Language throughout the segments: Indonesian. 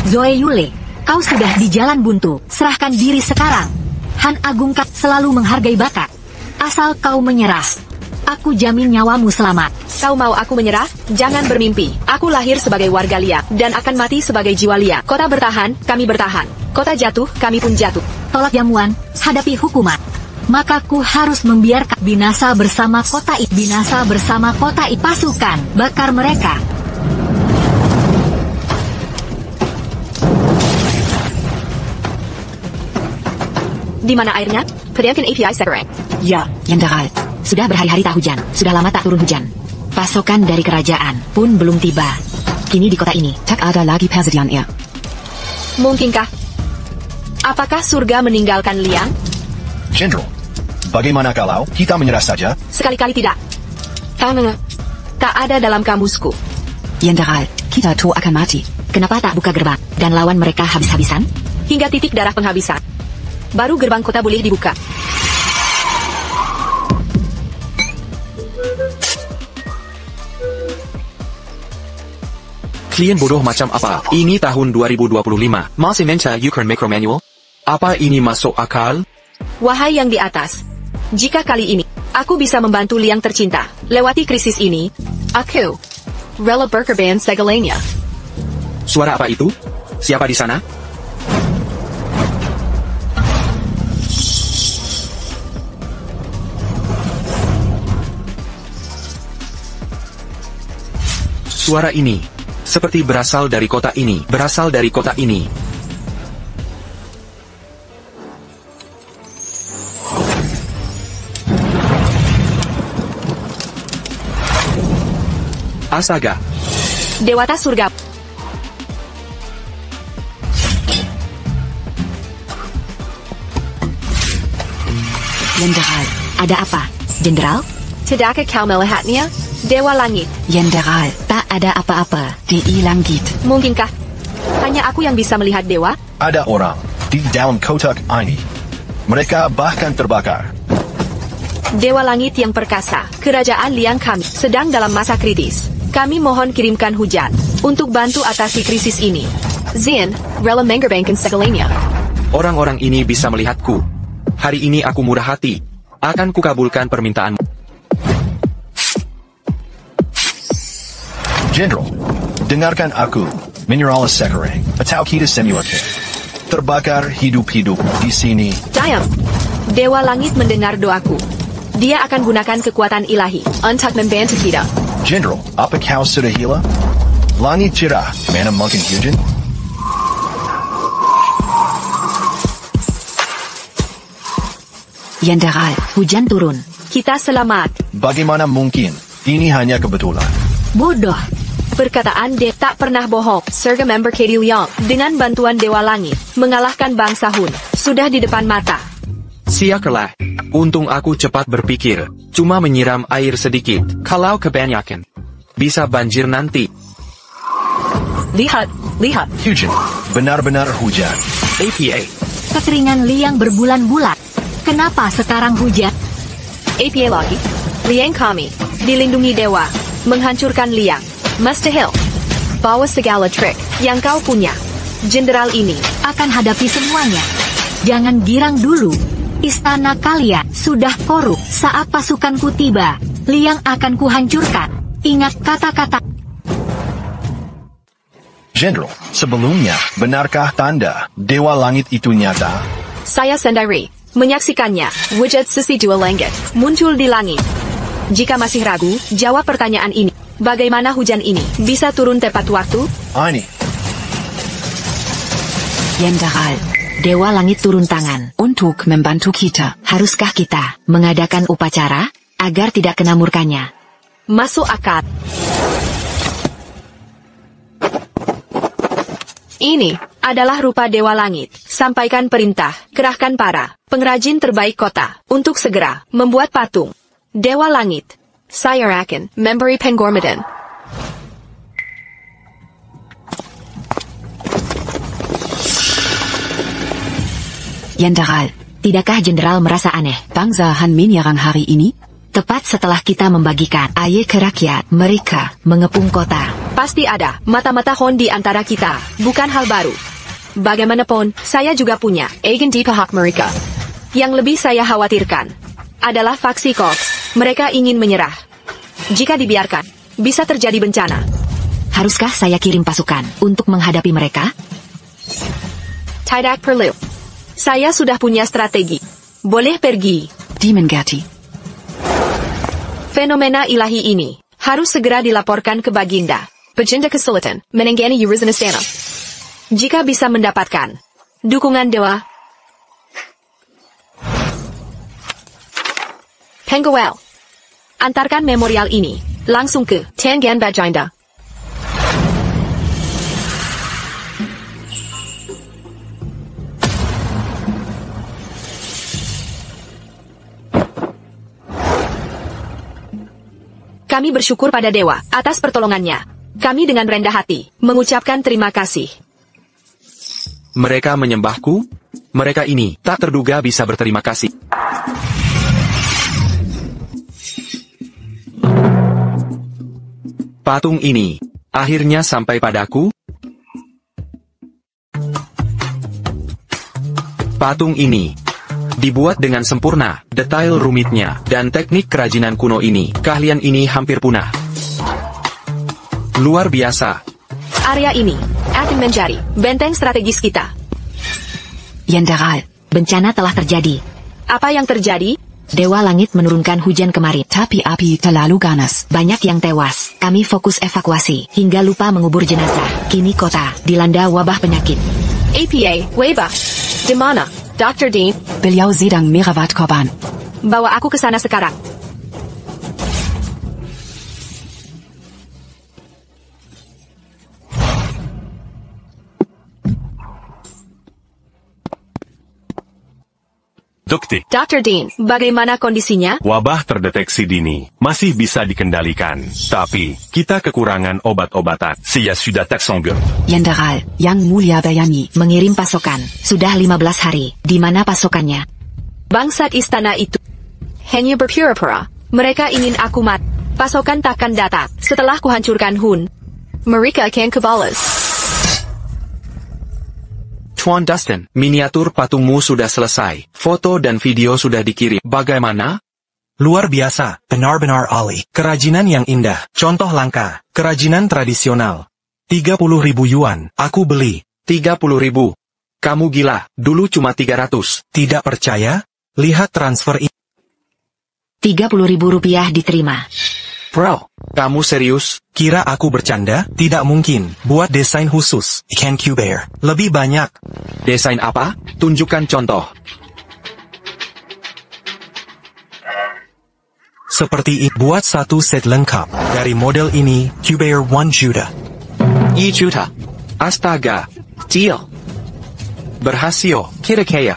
Zoe Yule, kau sudah di jalan buntu. Serahkan diri sekarang. Han Agung Kak selalu menghargai bakat. Asal kau menyerah, aku jamin nyawamu selamat. Kau mau aku menyerah? Jangan bermimpi. Aku lahir sebagai warga Lia, dan akan mati sebagai jiwa Lia. Kota bertahan, kami bertahan. Kota jatuh, kami pun jatuh. Tolak jamuan, hadapi hukuman. Maka ku harus membiarkan binasa bersama kota itu. Binasa bersama kota itu. Pasukan, bakar mereka. Di mana airnya? Pedangkan API Sekarang. Ya, Jenderal. Sudah berhari-hari tak hujan. Sudah lama tak turun hujan. Pasokan dari kerajaan pun belum tiba. Kini di kota ini, tak ada lagi persediaan air. Mungkinkah? Apakah surga meninggalkan Liang? Jenderal, bagaimana kalau kita menyerah saja? Sekali-kali tidak. Tak ada dalam kamusku. Jenderal, kita tuh akan mati. Kenapa tak buka gerbang dan lawan mereka habis-habisan? Hingga titik darah penghabisan. Baru gerbang kota boleh dibuka. Klien bodoh macam apa? Ini tahun 2025. Masih minta Ukraine Macro Manual? Apa ini masuk akal? Wahai yang di atas. Jika kali ini, aku bisa membantu Liang tercinta lewati krisis ini, aku rela berkorban segalanya. Suara apa itu? Siapa di sana? Suara ini seperti berasal dari kota ini, berasal dari kota ini. Astaga. Dewata surga. Jenderal, ada apa? Jenderal? Tidakkah kau melihatnya? Dewa Langit. Jenderal, tak ada apa-apa di langit. Mungkinkah? Hanya aku yang bisa melihat dewa? Ada orang di dalam kotak ini. Mereka bahkan terbakar. Dewa Langit yang perkasa, kerajaan Liang kami sedang dalam masa kritis. Kami mohon kirimkan hujan untuk bantu atasi krisis ini. Zin, rela mengerbangkan segalanya. Orang-orang ini bisa melihatku. Hari ini aku murah hati. Akan kukabulkan permintaanmu. Jenderal, dengarkan aku. Mineralis sekarang atau kita semiotik. Terbakar hidup-hidup di sini. Diam. Dewa Langit mendengar doaku. Dia akan gunakan kekuatan ilahi untuk membantu kita. Jenderal, apa kau sudah gila? Langit cerah, mana mungkin hujan? Jenderal, hujan turun. Kita selamat. Bagaimana mungkin? Ini hanya kebetulan. Bodoh. Perkataan De tak pernah bohong. Surga member Katie Liang dengan bantuan Dewa Langit mengalahkan bangsa Hun sudah di depan mata. Siakerlah. Untung aku cepat berpikir. Cuma menyiram air sedikit. Kalau kebanyakan, bisa banjir nanti. Lihat. Hujan. Benar-benar hujan. APA. Kekeringan Liang berbulan-bulan. Kenapa sekarang hujan? APA lagi. Liang kami dilindungi dewa, menghancurkan Liang. Mustahil. Bawa segala trik yang kau punya. Jenderal ini Akan hadapi semuanya. Jangan girang dulu. Istana kalian sudah korup. Saat pasukanku tiba, Liang akan kuhancurkan. Ingat kata-kata. Jenderal, sebelumnya, benarkah tanda Dewa Langit itu nyata? saya sendiri menyaksikannya. Wujud sisi dua langit muncul di langit. Jika masih ragu, jawab pertanyaan ini. Bagaimana hujan ini bisa turun tepat waktu? Ini. Jenderal, Dewa Langit turun tangan untuk membantu kita. Haruskah kita mengadakan upacara agar tidak kena murkanya? Masuk akal. Ini adalah rupa Dewa Langit. Sampaikan perintah, kerahkan para pengrajin terbaik kota untuk segera membuat patung Dewa Langit. Saya akan memberi penghormatan. Jenderal, tidakkah Jenderal merasa aneh bangsa Han menyerang hari ini? Tepat setelah kita membagikan air ke rakyat, mereka mengepung kota. Pasti ada mata-mata Hon di antara kita, bukan hal baru. Bagaimanapun, saya juga punya agen di pihak mereka. Yang lebih saya khawatirkan adalah faksi Cox. Mereka ingin menyerah. Jika dibiarkan, bisa terjadi bencana. Haruskah saya kirim pasukan untuk menghadapi mereka? Tidak perlu. Saya sudah punya strategi. Boleh pergi. Dimengati. Fenomena ilahi ini harus segera dilaporkan ke Baginda. Baginda kesulitan menangani urusan istana. Jika bisa mendapatkan dukungan dewa Penguel, antarkan memorial ini langsung ke Tengan Baginda. Kami bersyukur pada dewa atas pertolongannya. Kami dengan rendah hati mengucapkan terima kasih. Mereka menyembahku? Mereka ini tak terduga bisa berterima kasih. Patung ini akhirnya sampai padaku. Patung ini dibuat dengan sempurna, detail rumitnya, dan teknik kerajinan kuno ini. Keahlian ini hampir punah. Luar biasa. Area ini akan menjadi benteng strategis kita. Jenderal, bencana telah terjadi. Apa yang terjadi? Dewa Langit menurunkan hujan kemarin. Tapi api terlalu ganas. Banyak yang tewas. Kami fokus evakuasi, hingga lupa mengubur jenazah. Kini kota dilanda wabah penyakit. APA, wabah. Di mana? Dr. Dean? Beliau sedang merawat korban. Bawa aku ke sana sekarang. Dr. Dean, bagaimana kondisinya? Wabah terdeteksi dini, masih bisa dikendalikan. Tapi, kita kekurangan obat-obatan. Saya sudah tersanggup. Jenderal, Yang Mulia Bayani mengirim pasokan. Sudah 15 hari. Di mana pasokannya? Bangsat istana itu hanya berpura-pura. Mereka ingin aku mati. Pasokan takkan datang setelah kuhancurkan Hun. Mereka akan kebalas. Tuan Dustin, miniatur patungmu sudah selesai. Foto dan video sudah dikirim. Bagaimana? Luar biasa, benar-benar ahli. Kerajinan yang indah, contoh langka, kerajinan tradisional. 30.000 yuan, aku beli. 30.000. Kamu gila, dulu cuma 300. Tidak percaya? Lihat transfer ini. 30.000 rupiah diterima. Bro, kamu serius? Kira aku bercanda? Tidak mungkin. Buat desain khusus, ikan Cubear. Lebih banyak. Desain apa? Tunjukkan contoh. Seperti ini. Buat satu set lengkap. Dari model ini, Cubear 1 juta. 1 juta. Astaga. Deal. Berhasil. Kita kaya.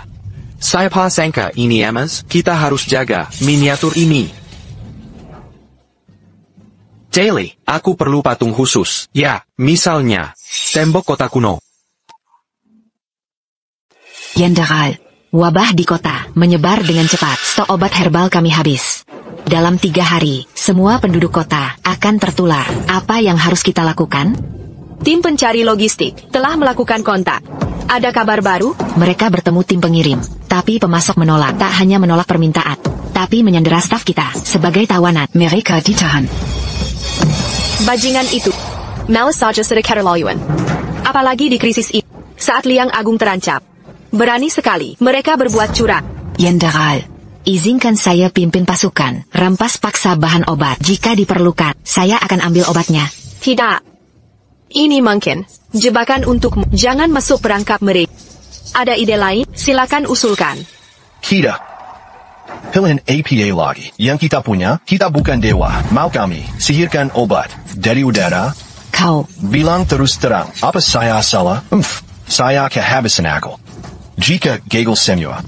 Saya sangka ini emas. Kita harus jaga miniatur ini. Daily, aku perlu patung khusus. Ya, misalnya, tembok kota kuno. Jenderal, wabah di kota menyebar dengan cepat. Stok obat herbal kami habis. Dalam 3 hari, semua penduduk kota akan tertular. Apa yang harus kita lakukan? Tim pencari logistik telah melakukan kontak. Ada kabar baru? Mereka bertemu tim pengirim, tapi pemasok menolak. Tak hanya menolak permintaan, tapi menyandera staf kita sebagai tawanan. Mereka ditahan. Bajingan itu malas saja sedang keterlaluan. Apalagi di krisis ini, saat Liang Agung terancam. Berani sekali mereka berbuat curang. Jenderal, izinkan saya pimpin pasukan, rampas paksa bahan obat. Jika diperlukan, saya akan ambil obatnya. Tidak. Ini mungkin jebakan untukmu. Jangan masuk perangkap mereka. Ada ide lain? Silakan usulkan. Kita pilihan APA lagi. Yang kita punya, kita bukan dewa. Mau kami sihirkan obat dari udara? Kau Bilang terus terang, apa saya salah? Saya kehabisan akal. Jika gagal semua,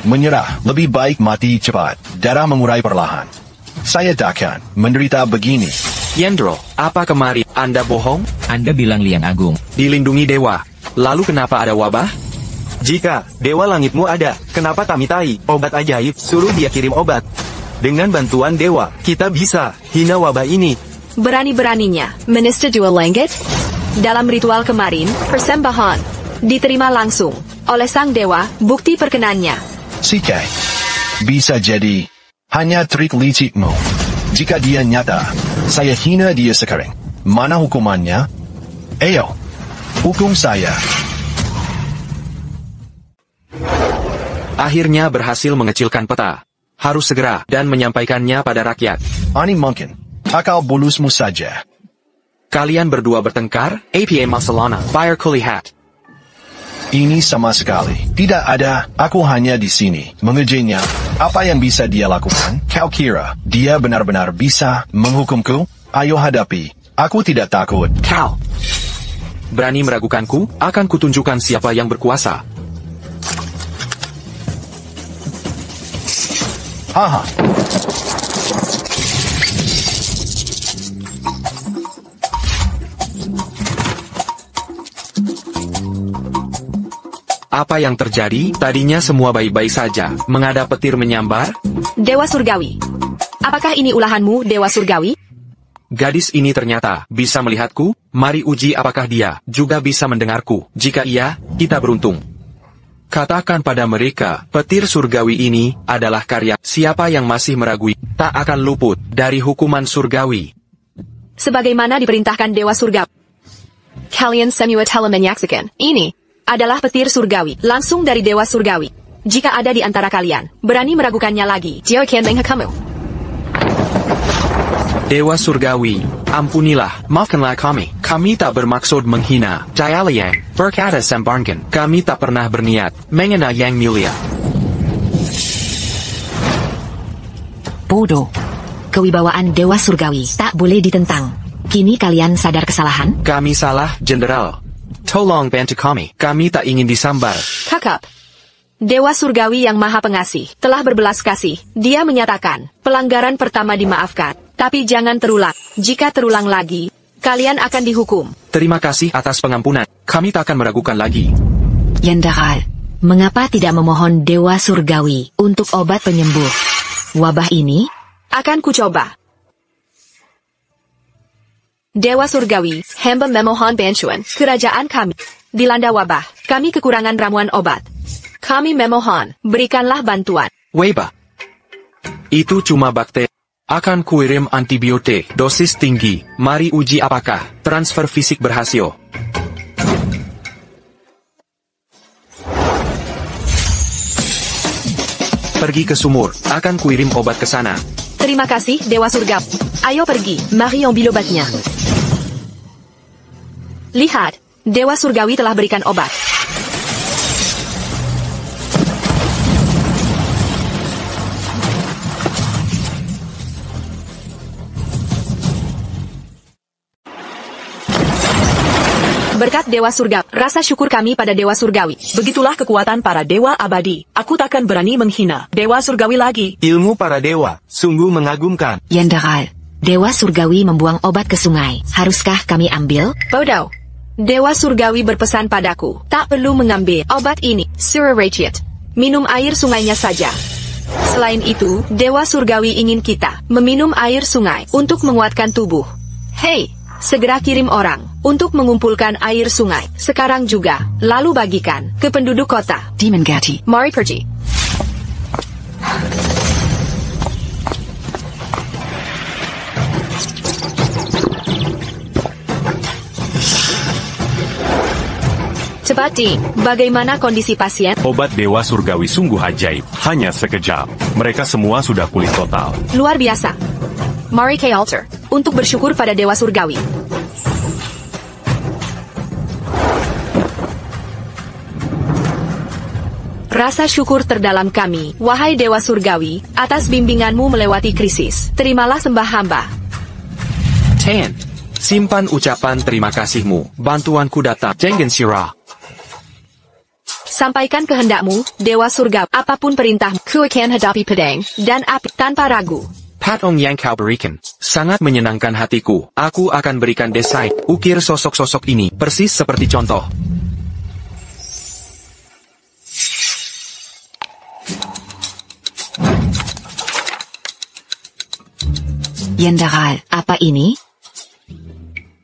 menyerah, lebih baik mati cepat. Darah mengurai perlahan. Saya takkan menderita begini. Yendro, apa kemarin Anda bohong? Anda bilang Liang Agung. Dilindungi dewa. Lalu kenapa ada wabah? Jika Dewa Langitmu ada, kenapa kami tai? Obat ajaib, suruh dia kirim obat. Dengan bantuan Dewa, kita bisa hina wabah ini. Berani-beraninya menyetujui langit? Dalam ritual kemarin, persembahan diterima langsung oleh sang dewa, bukti perkenannya. CK, bisa jadi hanya trik licikmu. Jika dia nyata, saya hina dia sekarang. Mana hukumannya? Ayo, hukum saya. Akhirnya berhasil mengecilkan peta. Harus segera dan menyampaikannya pada rakyat. Ani mungkin, akal bulusmu saja. Kalian berdua bertengkar, APA Masalana, Fire Kulihat. Ini sama sekali tidak ada, aku hanya di sini mengerjainya. Apa yang bisa dia lakukan? Kau kira dia benar-benar bisa menghukumku? Ayo hadapi, aku tidak takut. Kau berani meragukanku? Akan kutunjukkan siapa yang berkuasa. Haha. Apa yang terjadi? Tadinya semua baik-baik saja. Mengada petir menyambar? Dewa Surgawi. Apakah ini ulahanmu, Dewa Surgawi? Gadis ini ternyata bisa melihatku. Mari uji apakah dia juga bisa mendengarku. Jika iya, kita beruntung. Katakan pada mereka, petir surgawi ini adalah karya. Siapa yang masih meragui, tak akan luput dari hukuman surgawi. Sebagaimana diperintahkan Dewa Surgawi. Kalian semua telah menyaksikan. Ini adalah petir surgawi, langsung dari Dewa Surgawi. Jika ada di antara kalian berani meragukannya lagi, jangan menghakamu. Dewa Surgawi, ampunilah, maafkanlah kami. Kami tak bermaksud menghina. Jaya Liang, berkata Sambarngan, kami tak pernah berniat menghina Yang Mulia. Bodoh. Kewibawaan Dewa Surgawi tak boleh ditentang. Kini kalian sadar kesalahan? Kami salah, Jenderal. Tolong bantu kami tak ingin disambar. Kakak, Dewa Surgawi yang Maha Pengasih telah berbelas kasih. Dia menyatakan, pelanggaran pertama dimaafkan, tapi jangan terulang. Jika terulang lagi, kalian akan dihukum. Terima kasih atas pengampunan. Kami tak akan meragukan lagi. Yandakal, mengapa tidak memohon Dewa Surgawi untuk obat penyembuh wabah ini? Akan kucoba. Dewa Surgawi, hamba memohon bantuan. Kerajaan kami dilanda wabah. Kami kekurangan ramuan obat. Kami memohon, berikanlah bantuan. Weba. Itu cuma bakteri. Akan kuirim antibiotik dosis tinggi. Mari uji apakah transfer fisik berhasil. Pergi ke sumur. Akan kuirim obat ke sana. Terima kasih, Dewa Surgawi. Ayo pergi, mari ambil obatnya. Lihat, Dewa Surgawi telah berikan obat. Berkat Dewa Surgawi, rasa syukur kami pada Dewa Surgawi. Begitulah kekuatan para dewa abadi. Aku takkan berani menghina Dewa Surgawi lagi. Ilmu para dewa, sungguh mengagumkan. Yandakal, Dewa Surgawi membuang obat ke sungai. Haruskah kami ambil? Bodoh. Dewa Surgawi berpesan padaku, tak perlu mengambil obat ini, Surah Rachit. Minum air sungainya saja. Selain itu, Dewa Surgawi ingin kita meminum air sungai untuk menguatkan tubuh. Hei, segera kirim orang untuk mengumpulkan air sungai. Sekarang juga, lalu bagikan ke penduduk kota. Demon Gati. Mari pergi. Cepat, Dean. Bagaimana kondisi pasien? Obat Dewa Surgawi sungguh ajaib. Hanya sekejap. Mereka semua sudah pulih total. Luar biasa. Mari ke altar untuk bersyukur pada Dewa Surgawi. Rasa syukur terdalam kami, wahai Dewa Surgawi, atas bimbinganmu melewati krisis. Terimalah sembah hamba. Tan, simpan ucapan terima kasihmu. Bantuanku datang. Jangan sirah. Sampaikan kehendakmu, Dewa Surgawi. Apapun perintahmu, ku akan hadapi pedang dan api tanpa ragu. Patong yang kau berikan sangat menyenangkan hatiku. Aku akan berikan desain. Ukir sosok-sosok ini persis seperti contoh. Yandakal, apa ini?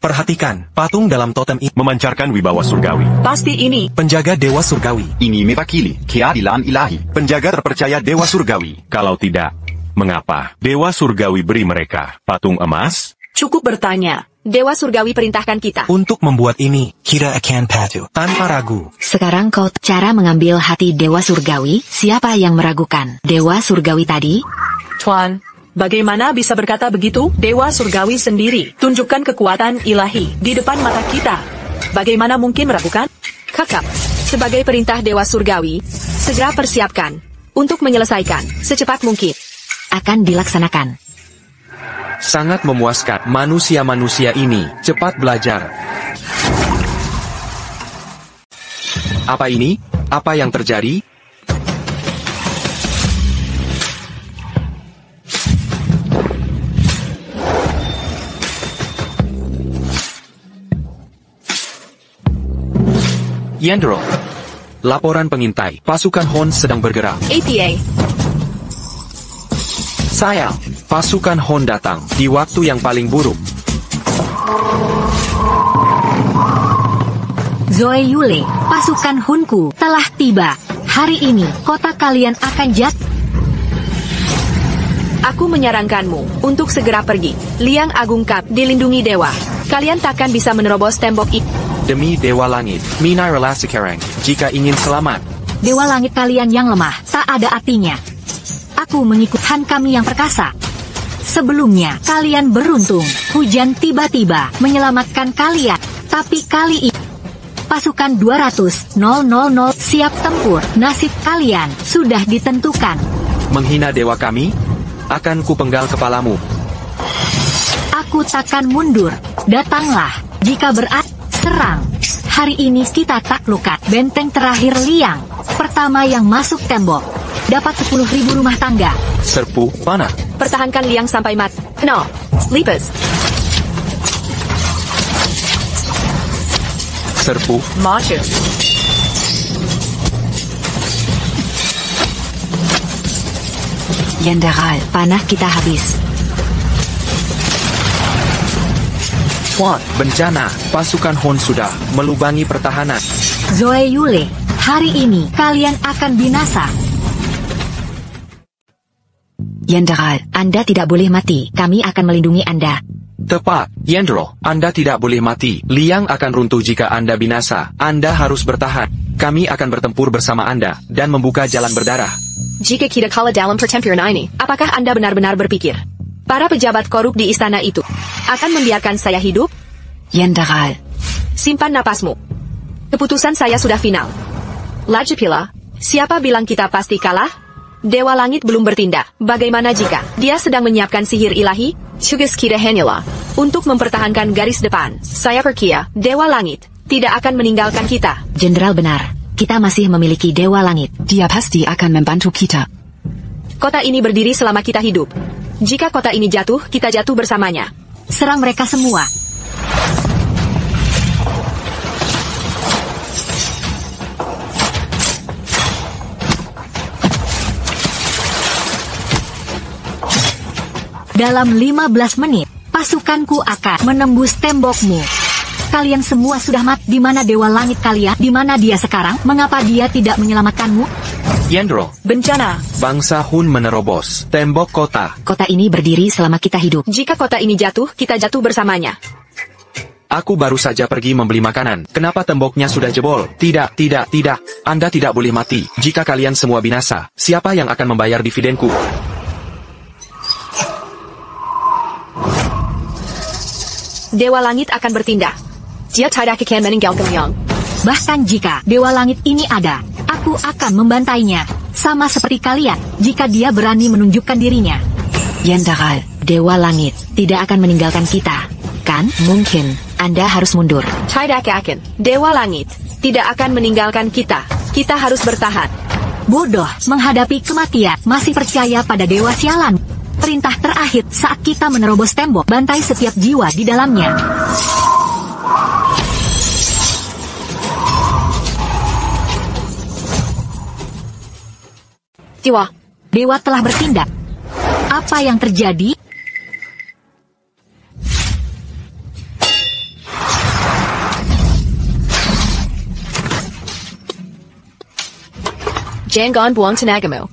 Perhatikan, patung dalam totem ini Memancarkan wibawa surgawi. Pasti ini. penjaga dewa surgawi. Ini mewakili keadilan ilahi. Penjaga terpercaya dewa surgawi. Kalau tidak, mengapa dewa surgawi beri mereka patung emas? Cukup bertanya. Dewa surgawi perintahkan kita. Untuk membuat ini, kita akan patuh tanpa ragu. Sekarang kau cara mengambil hati Dewa Surgawi, siapa yang meragukan? Dewa Surgawi tadi? Tuan, bagaimana bisa berkata begitu? Dewa Surgawi sendiri tunjukkan kekuatan ilahi di depan mata kita. Bagaimana mungkin meragukan? Kakak, sebagai perintah Dewa Surgawi, segera persiapkan untuk menyelesaikan secepat mungkin. Akan dilaksanakan. Sangat memuaskan. Manusia-manusia ini cepat belajar. Apa ini? Apa yang terjadi? Yandro. Laporan pengintai. Pasukan Hon sedang bergerak. APA. Sayang, pasukan Hon datang di waktu yang paling buruk. Zoe Yule, pasukan Hunku telah tiba. Hari ini, kota kalian akan jatuh. Aku menyarankanmu untuk segera pergi. Liang Agung Kap dilindungi dewa. Kalian takkan bisa menerobos tembok itu. Demi Dewa Langit, Mina rela sekarang jika ingin selamat. Dewa langit kalian yang lemah, tak ada artinya. Aku mengikutkan kami yang perkasa. Sebelumnya, kalian beruntung. Hujan tiba-tiba menyelamatkan kalian. Tapi kali ini, pasukan 200.000 siap tempur. Nasib kalian sudah ditentukan. Menghina dewa kami? Akan kupenggal kepalamu. Aku takkan mundur. Datanglah. Jika serang. Hari ini kita taklukkan benteng terakhir Liang. Pertama yang masuk tembok. Dapat 10.000 rumah tangga. Serpu, panah. Pertahankan Liang sampai mati. No. Sleepers. Serpu. Maju. Jenderal, panah kita habis. Tuan, bencana. Pasukan Hon sudah melubangi pertahanan. Zoe Yule, hari ini kalian akan binasa. Jenderal, Anda tidak boleh mati. Kami akan melindungi Anda. Tepat, Yendro. Anda tidak boleh mati. Liang akan runtuh jika Anda binasa. Anda harus bertahan. Kami akan bertempur bersama Anda dan membuka jalan berdarah. Jika kita kalah dalam pertempuran ini, apakah Anda benar-benar berpikir para pejabat korup di istana itu akan membiarkan saya hidup? Jenderal, Simpan napasmu. Keputusan saya sudah final. Lajapila, siapa bilang kita pasti kalah? Dewa Langit belum bertindak. Bagaimana jika dia sedang menyiapkan sihir ilahi? Tugas kita hanyalah untuk mempertahankan garis depan. Saya percaya Dewa Langit tidak akan meninggalkan kita. Jenderal benar. Kita masih memiliki Dewa Langit. Dia pasti akan membantu kita. Kota ini berdiri selama kita hidup. Jika kota ini jatuh, kita jatuh bersamanya. Serang mereka semua. Dalam 15 menit, pasukanku akan menembus tembokmu. Kalian semua sudah mati. Di mana Dewa Langit kalian? Di mana dia sekarang? Mengapa dia tidak menyelamatkanmu? Yendro, Bencana. bangsa Hun menerobos tembok kota. Kota ini berdiri selama kita hidup. Jika kota ini jatuh, kita jatuh bersamanya. Aku baru saja pergi membeli makanan. Kenapa temboknya sudah jebol? Tidak. Anda tidak boleh mati. Jika kalian semua binasa, siapa yang akan membayar dividenku? Dewa Langit akan bertindak. Dia tidak akan meninggalkan Liang. Bahkan jika Dewa Langit ini ada, aku akan membantainya. Sama seperti kalian, jika dia berani menunjukkan dirinya. Jenderal, Dewa Langit tidak akan meninggalkan kita. Kan? Mungkin. Anda harus mundur. Tidak akan. Dewa Langit tidak akan meninggalkan kita. Kita harus bertahan. Bodoh, menghadapi kematian, masih percaya pada Dewa Sialan. Perintah terakhir saat kita menerobos tembok, bantai setiap jiwa di dalamnya. Jiwa. Dewa telah bertindak. Apa yang terjadi? Jangan buang tenagamu.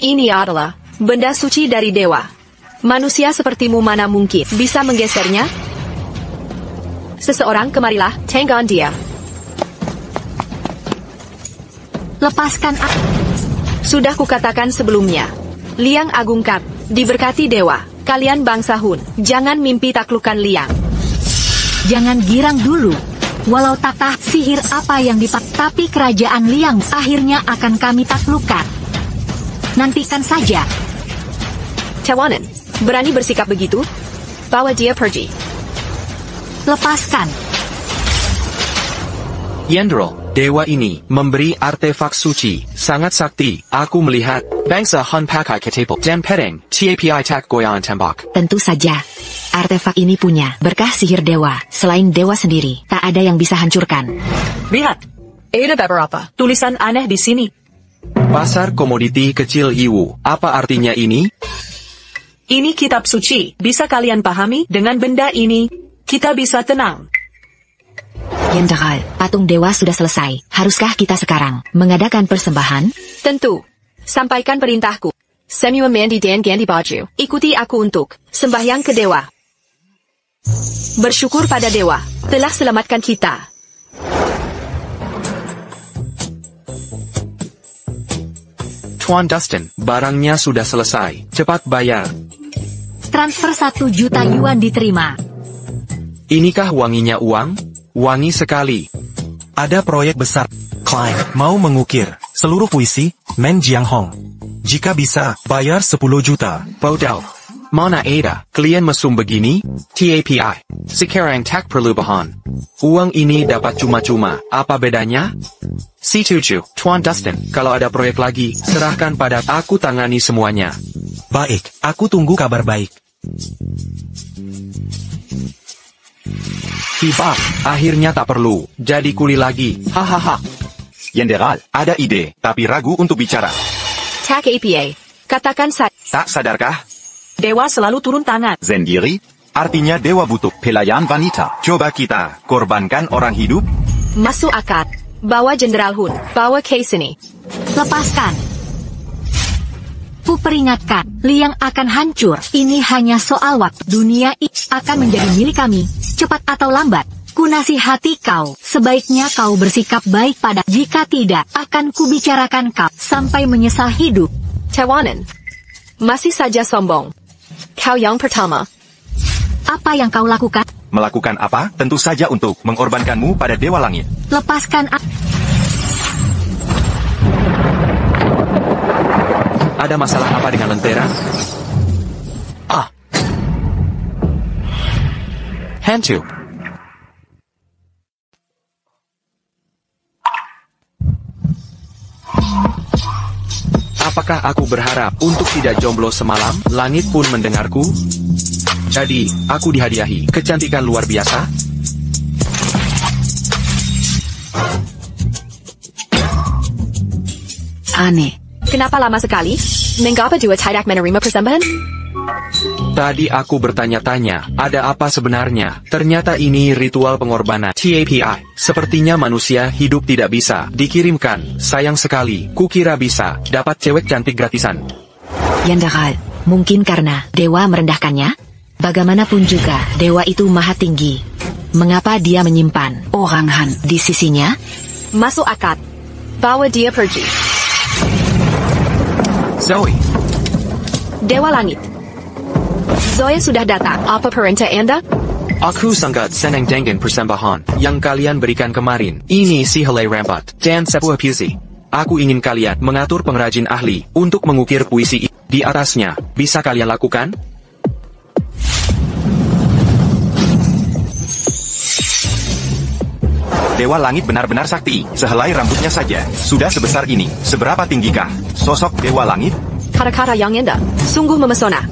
Ini adalah benda suci dari dewa. Manusia sepertimu mana mungkin bisa menggesernya? Seseorang kemarilah, tanggan dia. Lepaskan aku. Sudah kukatakan sebelumnya. Liang Agung Kap, diberkati dewa. Kalian bangsa Hun, jangan mimpi taklukan Liang. Jangan girang dulu. Walau tatah sihir apa yang tapi kerajaan Liang akhirnya akan kami taklukkan. Nantikan saja. Tawanan, berani bersikap begitu? Bawa dia pergi. Lepaskan. Yendrel, dewa ini memberi artefak suci, sangat sakti. Aku melihat bangsa Han pakai ketapel dan pedang, TAPI tak goyang tembak. Tentu saja. Artefak ini punya berkah sihir dewa. Selain dewa sendiri, tak ada yang bisa hancurkan. Lihat. Ada beberapa tulisan aneh di sini. Pasar komoditi kecil Iwu, apa artinya ini? Ini kitab suci. Bisa kalian pahami? Dengan benda ini, kita bisa tenang. Jenderal, patung dewa sudah selesai. Haruskah kita sekarang mengadakan persembahan? Tentu. Sampaikan perintahku. Semua mandi dan ganti baju. Ikuti aku untuk sembahyang ke dewa. Bersyukur pada dewa, telah selamatkan kita. Tuan Dustin, barangnya sudah selesai. Cepat bayar. Transfer 1 juta yuan diterima. Inikah wanginya uang? Wangi sekali. Ada proyek besar. Klein mau mengukir seluruh puisi Men Jiang Hong. Jika bisa, bayar 10 juta. Bodoh. Mana ada, kalian mesum begini? TAPI. Sekarang tak perlu bahan. Uang ini dapat cuma-cuma. Apa bedanya? C7, Tuan Dustin, kalau ada proyek lagi, serahkan pada aku tangani semuanya. Baik, aku tunggu kabar baik. Hibah, akhirnya tak perlu. Jadi kuli lagi. Hahaha. Jenderal, ada ide, tapi ragu untuk bicara. Tak APA. Katakan Tak sadarkah? Dewa selalu turun tangan. Zendiri? Artinya dewa butuh pelayan wanita. Coba kita korbankan orang hidup? masuk akad. Bawa Jenderal Hun, bawa ke sini. Lepaskan. Ku peringatkan, Liang akan hancur. Ini hanya soal waktu. Dunia ini akan menjadi milik kami, cepat atau lambat. Ku nasihati kau, sebaiknya kau bersikap baik pada. Jika tidak, akan kubicarakan kau sampai menyesal hidup. Tawanan. Masih saja sombong. Kau yang pertama. Apa yang kau lakukan? Melakukan apa? Tentu saja untuk mengorbankanmu pada Dewa Langit. Lepaskan Ada masalah apa dengan lentera? Hantu. Apakah aku berharap untuk tidak jomblo semalam? Langit pun mendengarku. Jadi, aku dihadiahi kecantikan luar biasa. Aneh. Kenapa lama sekali? Mengapa juga tidak menerima persembahan? Tadi aku bertanya-tanya, ada apa sebenarnya? Ternyata ini ritual pengorbanan TAPI. Sepertinya manusia hidup tidak bisa dikirimkan. Sayang sekali, kukira bisa dapat cewek cantik gratisan. Jenderal, mungkin karena dewa merendahkannya? Bagaimanapun juga, dewa itu maha tinggi. Mengapa dia menyimpan orang Han di sisinya? Masuk akad. Bawa dia pergi. Zoe. Dewa Langit. Zoe sudah datang. Apa perintah Anda? Aku sangat senang dengan persembahan yang kalian berikan kemarin. Ini si helai rampat dan sebuah puisi. Aku ingin kalian mengatur pengrajin ahli untuk mengukir puisi di atasnya. Bisa kalian lakukan? Dewa Langit benar-benar sakti. Sehelai rambutnya saja sudah sebesar ini. Seberapa tinggikah sosok Dewa Langit? Kata-kata yang indah, sungguh memesona.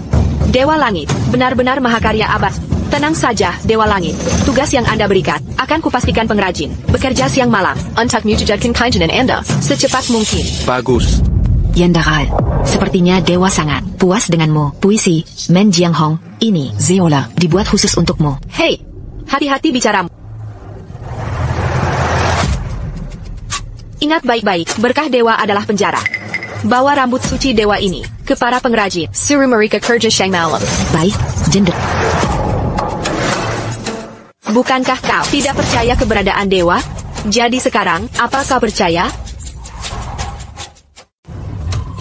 Dewa Langit, benar-benar mahakarya abad. Tenang saja, Dewa Langit. Tugas yang Anda berikan, akan kupastikan pengrajin bekerja siang malam untuk mewujudkan keinginan Anda secepat mungkin. Bagus. Jenderal, sepertinya dewa sangat puas denganmu. Puisi Men Jiang Hong ini, Ziola, dibuat khusus untukmu. Hei, hati-hati bicaramu. Ingat baik-baik, berkah dewa adalah penjara. Bawa rambut suci dewa ini ke para pengrajin. Suruh mereka kerja siang malam. Baik, jender. Bukankah kau tidak percaya keberadaan dewa? Jadi sekarang, apa kau percaya?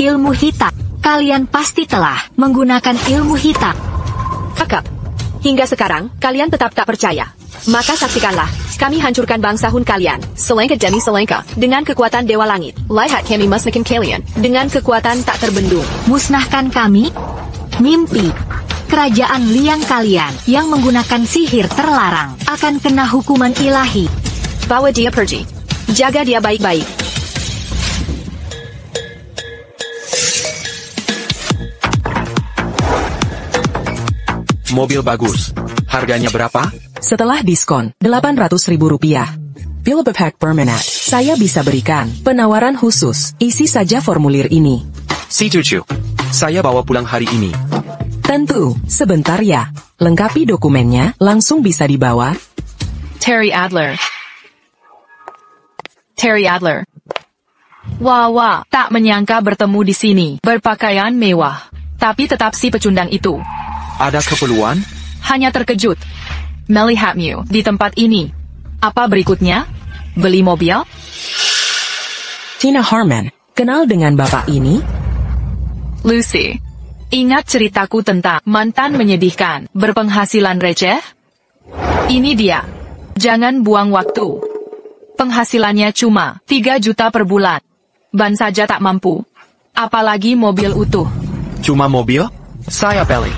Ilmu hitam. Kalian pasti telah menggunakan ilmu hitam. Cakap. Hingga sekarang, kalian tetap tak percaya. Maka saksikanlah, kami hancurkan bangsa Hun kalian, selengka demi selengka, dengan kekuatan Dewa Langit. Lihat kami musnahkan kalian, dengan kekuatan tak terbendung. Musnahkan kami? Mimpi. Kerajaan liang kalian, yang menggunakan sihir terlarang, akan kena hukuman ilahi. Bawa dia pergi. Jaga dia baik-baik. Mobil bagus. Harganya berapa? Setelah diskon, Rp800.000. Philip Permanent, saya bisa berikan penawaran khusus. Isi saja formulir ini. Si cucu. Saya bawa pulang hari ini. Tentu, sebentar ya. Lengkapi dokumennya, langsung bisa dibawa. Terry Adler. Terry Adler. Wah, tak menyangka bertemu di sini. Berpakaian mewah. Tapi tetap si pecundang itu. Ada keperluan? Hanya terkejut melihatmu di tempat ini. Apa berikutnya? Beli mobil? Tina Harmon, kenal dengan bapak ini? Lucy, ingat ceritaku tentang mantan menyedihkan, berpenghasilan receh? Ini dia. Jangan buang waktu. Penghasilannya cuma 3 juta per bulan. Ban saja tak mampu. Apalagi mobil utuh. Cuma mobil? Saya pelik.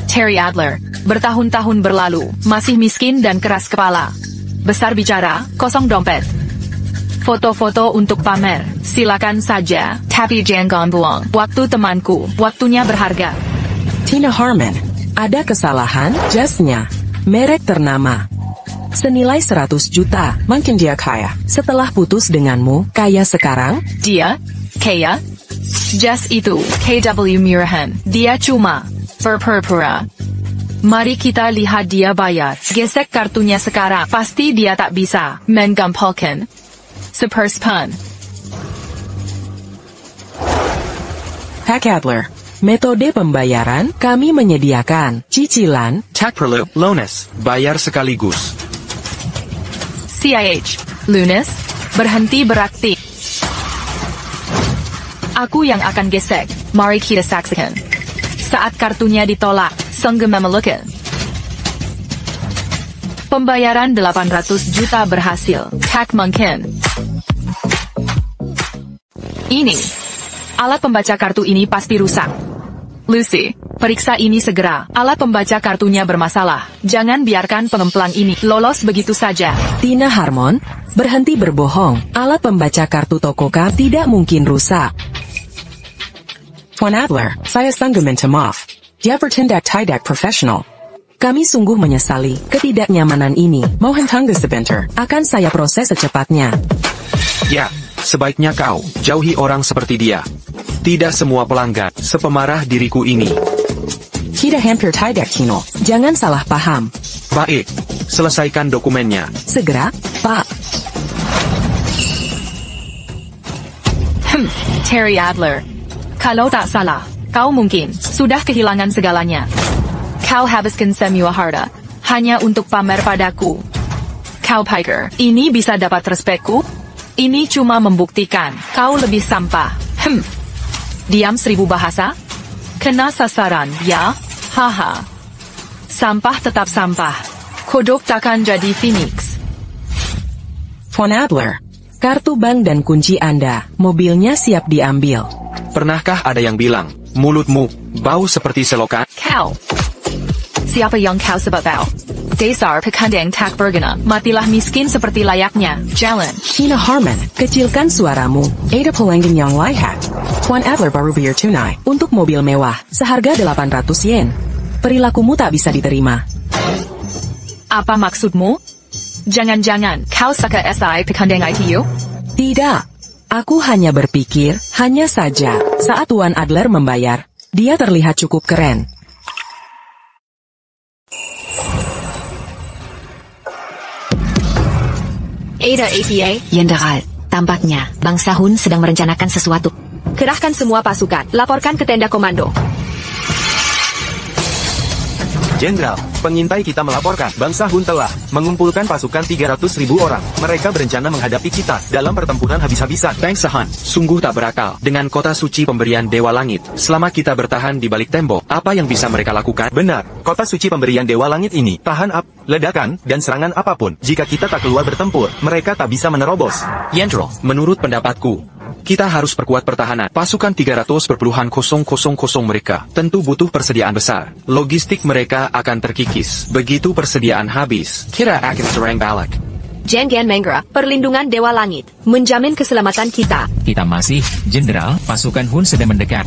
Terry Adler, bertahun-tahun berlalu, masih miskin dan keras kepala. Besar bicara, kosong dompet. Foto-foto untuk pamer, silakan saja, tapi jangan buang waktu temanku, waktunya berharga. Tina Harmon, ada kesalahan, jasnya, merek ternama. Senilai 100 juta, mungkin dia kaya. Setelah putus denganmu, kaya sekarang? Dia? Kaya? Jas itu, KW Murahan, dia cuma berpura-pura. Mari kita lihat dia bayar. Gesek kartunya sekarang. Pasti dia tak bisa menggampalkan. Sepersepan. Pak Adler, metode pembayaran kami menyediakan cicilan. Tak perlu, lunas, bayar sekaligus. CIH, lunas, berhenti beraktif. Aku yang akan gesek. Mari kita saksikan. Saat kartunya ditolak, Sangga memelukan. Pembayaran 800 juta berhasil. Tak mungkin. Ini. Alat pembaca kartu ini pasti rusak. Lucy, periksa ini segera. Alat pembaca kartunya bermasalah. Jangan biarkan pengemplang ini lolos begitu saja. Tina Harmon, berhenti berbohong. Alat pembaca kartu Tokoka tidak mungkin rusak. Tuan Adler, saya sanggup minta maaf. Dia bertindak tidak profesional. Kami sungguh menyesali ketidaknyamanan ini. Mohon tunggu sebentar, akan saya proses secepatnya. Ya, sebaiknya kau jauhi orang seperti dia. Tidak semua pelanggan sepemarah diriku ini. Kita hampir tidak kino. Jangan salah paham. Baik, selesaikan dokumennya. Segera, Pak. Terry Adler. Kalau tak salah, kau mungkin sudah kehilangan segalanya. Kau habiskan semua harta hanya untuk pamer padaku. Kau Piker, ini bisa dapat respekku? Ini cuma membuktikan kau lebih sampah. Diam 1000 bahasa? Kena sasaran, ya? Haha. Sampah tetap sampah. Kodok takkan jadi Phoenix. Tuan Adler, kartu bank dan kunci Anda, mobilnya siap diambil. Pernahkah ada yang bilang, mulutmu bau seperti selokan? Kau. Siapa yang kau sebut bau? Dasar pekandang tak berguna. Matilah miskin seperti layaknya. Jalan. Tina Harmon, kecilkan suaramu. Ada pelanggan yang lihat. Tuan Adler baru bayar tunai untuk mobil mewah, seharga 800 yen. Perilakumu tak bisa diterima. Apa maksudmu? Jangan-jangan kau suka SI pekandang ITU? Tidak. Aku hanya berpikir, hanya saja, saat Tuan Adler membayar, dia terlihat cukup keren. Ada APA. Jenderal, tampaknya bangsa Hun sedang merencanakan sesuatu. Kerahkan semua pasukan. Laporkan ke tenda komando. Jenderal, pengintai kita melaporkan, bangsa Hun telah mengumpulkan pasukan 300.000 orang. Mereka berencana menghadapi kita dalam pertempuran habis-habisan. Bangsa Han, sungguh tak berakal. Dengan kota suci pemberian Dewa Langit, selama kita bertahan di balik tembok, apa yang bisa mereka lakukan? Benar, kota suci pemberian Dewa Langit ini tahan ledakan dan serangan apapun. Jika kita tak keluar bertempur, mereka tak bisa menerobos. Jenderal, menurut pendapatku, kita harus perkuat pertahanan. Pasukan 300,000 mereka tentu butuh persediaan besar. Logistik mereka akan terkikis. Begitu persediaan habis, kita akan serang balik. Jengan Mangra, perlindungan Dewa Langit, menjamin keselamatan kita. Kita masih, Jenderal, pasukan Hun sedang mendekat.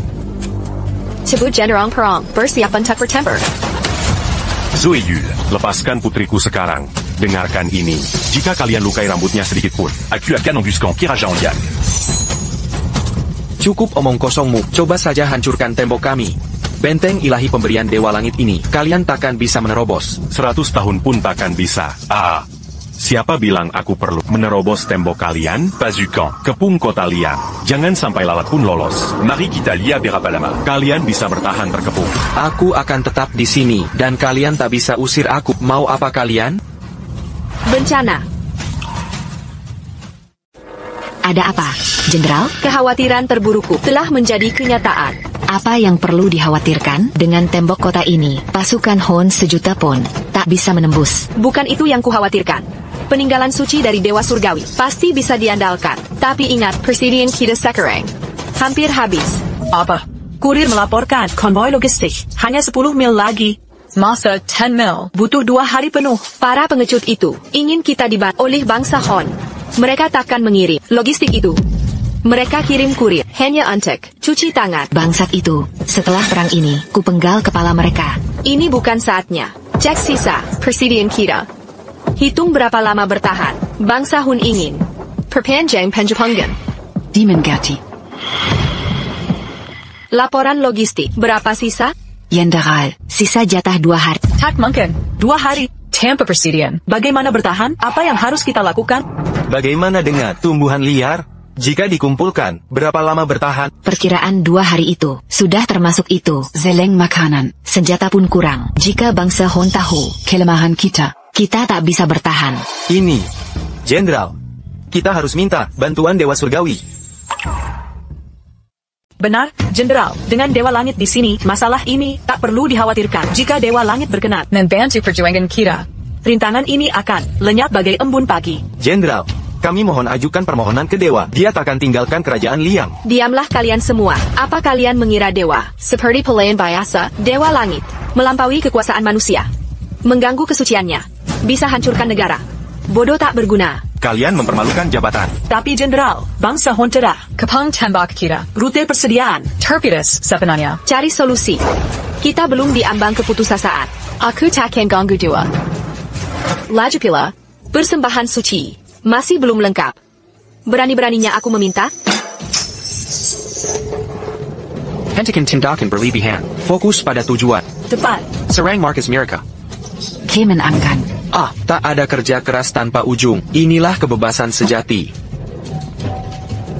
Sebut General Perang, persiapan tak bertempur. Zoeyul, lepaskan putriku sekarang. Dengarkan ini. Jika kalian lukai rambutnya sedikit pun, aku akan embuskan Kiraja Ondian. Cukup omong kosongmu, coba saja hancurkan tembok kami. Benteng ilahi pemberian Dewa Langit ini, kalian takkan bisa menerobos. 100 tahun pun takkan bisa. Siapa bilang aku perlu menerobos tembok kalian? Pasukan, kepung kota liang. Jangan sampai lalat pun lolos. Mari kita lihat berapa-lama. Kalian bisa bertahan terkepung. Aku akan tetap di sini, dan kalian tak bisa usir aku. Mau apa kalian? Bencana. Ada apa, Jenderal? Kekhawatiran terburukku telah menjadi kenyataan. Apa yang perlu dikhawatirkan? Dengan tembok kota ini, pasukan Hun sejuta pun tak bisa menembus. Bukan itu yang kukhawatirkan. Peninggalan suci dari Dewa Surgawi pasti bisa diandalkan. Tapi ingat, persediaan kita sekarang hampir habis. Apa? Kurir melaporkan konvoi logistik hanya 10 mil lagi. Masa 10 mil, butuh 2 hari penuh. Para pengecut itu ingin kita dibantu oleh bangsa Han. Mereka takkan mengirim logistik itu. Mereka kirim kurir hanya untuk cuci tangan. Bangsat itu, setelah perang ini, kupenggal kepala mereka. Ini bukan saatnya. Cek sisa persediaan kita. Hitung berapa lama bertahan. Bangsa Hun ingin perpanjang penjepangan. Dimenggerti. Laporan logistik, berapa sisa? Jenderal, sisa jatah 2 hari. Tak mungkin, 2 hari. Tanpa persediaan. Bagaimana bertahan? Apa yang harus kita lakukan? Bagaimana dengan tumbuhan liar? Jika dikumpulkan, berapa lama bertahan? Perkiraan 2 hari itu, sudah termasuk itu. Zeleng makanan, senjata pun kurang. Jika bangsa Hun tahu kelemahan kita tak bisa bertahan. Ini, Jenderal, kita harus minta bantuan Dewa Surgawi. Benar, Jenderal. Dengan Dewa Langit di sini, masalah ini tak perlu dikhawatirkan. Jika Dewa Langit berkenan membantu perjuangan kita, rintangan ini akan lenyap bagai embun pagi. Jenderal, kami mohon ajukan permohonan ke Dewa. Dia takkan tinggalkan kerajaan Liang. Diamlah kalian semua. Apa kalian mengira Dewa, seperti pelayan biasa, Dewa Langit, melampaui kekuasaan manusia, mengganggu kesuciannya, bisa hancurkan negara? Bodoh tak berguna. Kalian mempermalukan jabatan. Tapi Jenderal, bangsa Hun telah kepang tembak kita. Rute persediaan terputus sebenarnya. Cari solusi. Kita belum diambang keputusasaan. Aku takkan ganggu Dewa. Lagi pula, persembahan suci masih belum lengkap. Berani-beraninya aku meminta. Hentikan tindakan berlebihan. Fokus pada tujuan. Tepat. Serang Marcus Miraca. Menangkan. Tak ada kerja keras tanpa ujung. Inilah kebebasan sejati.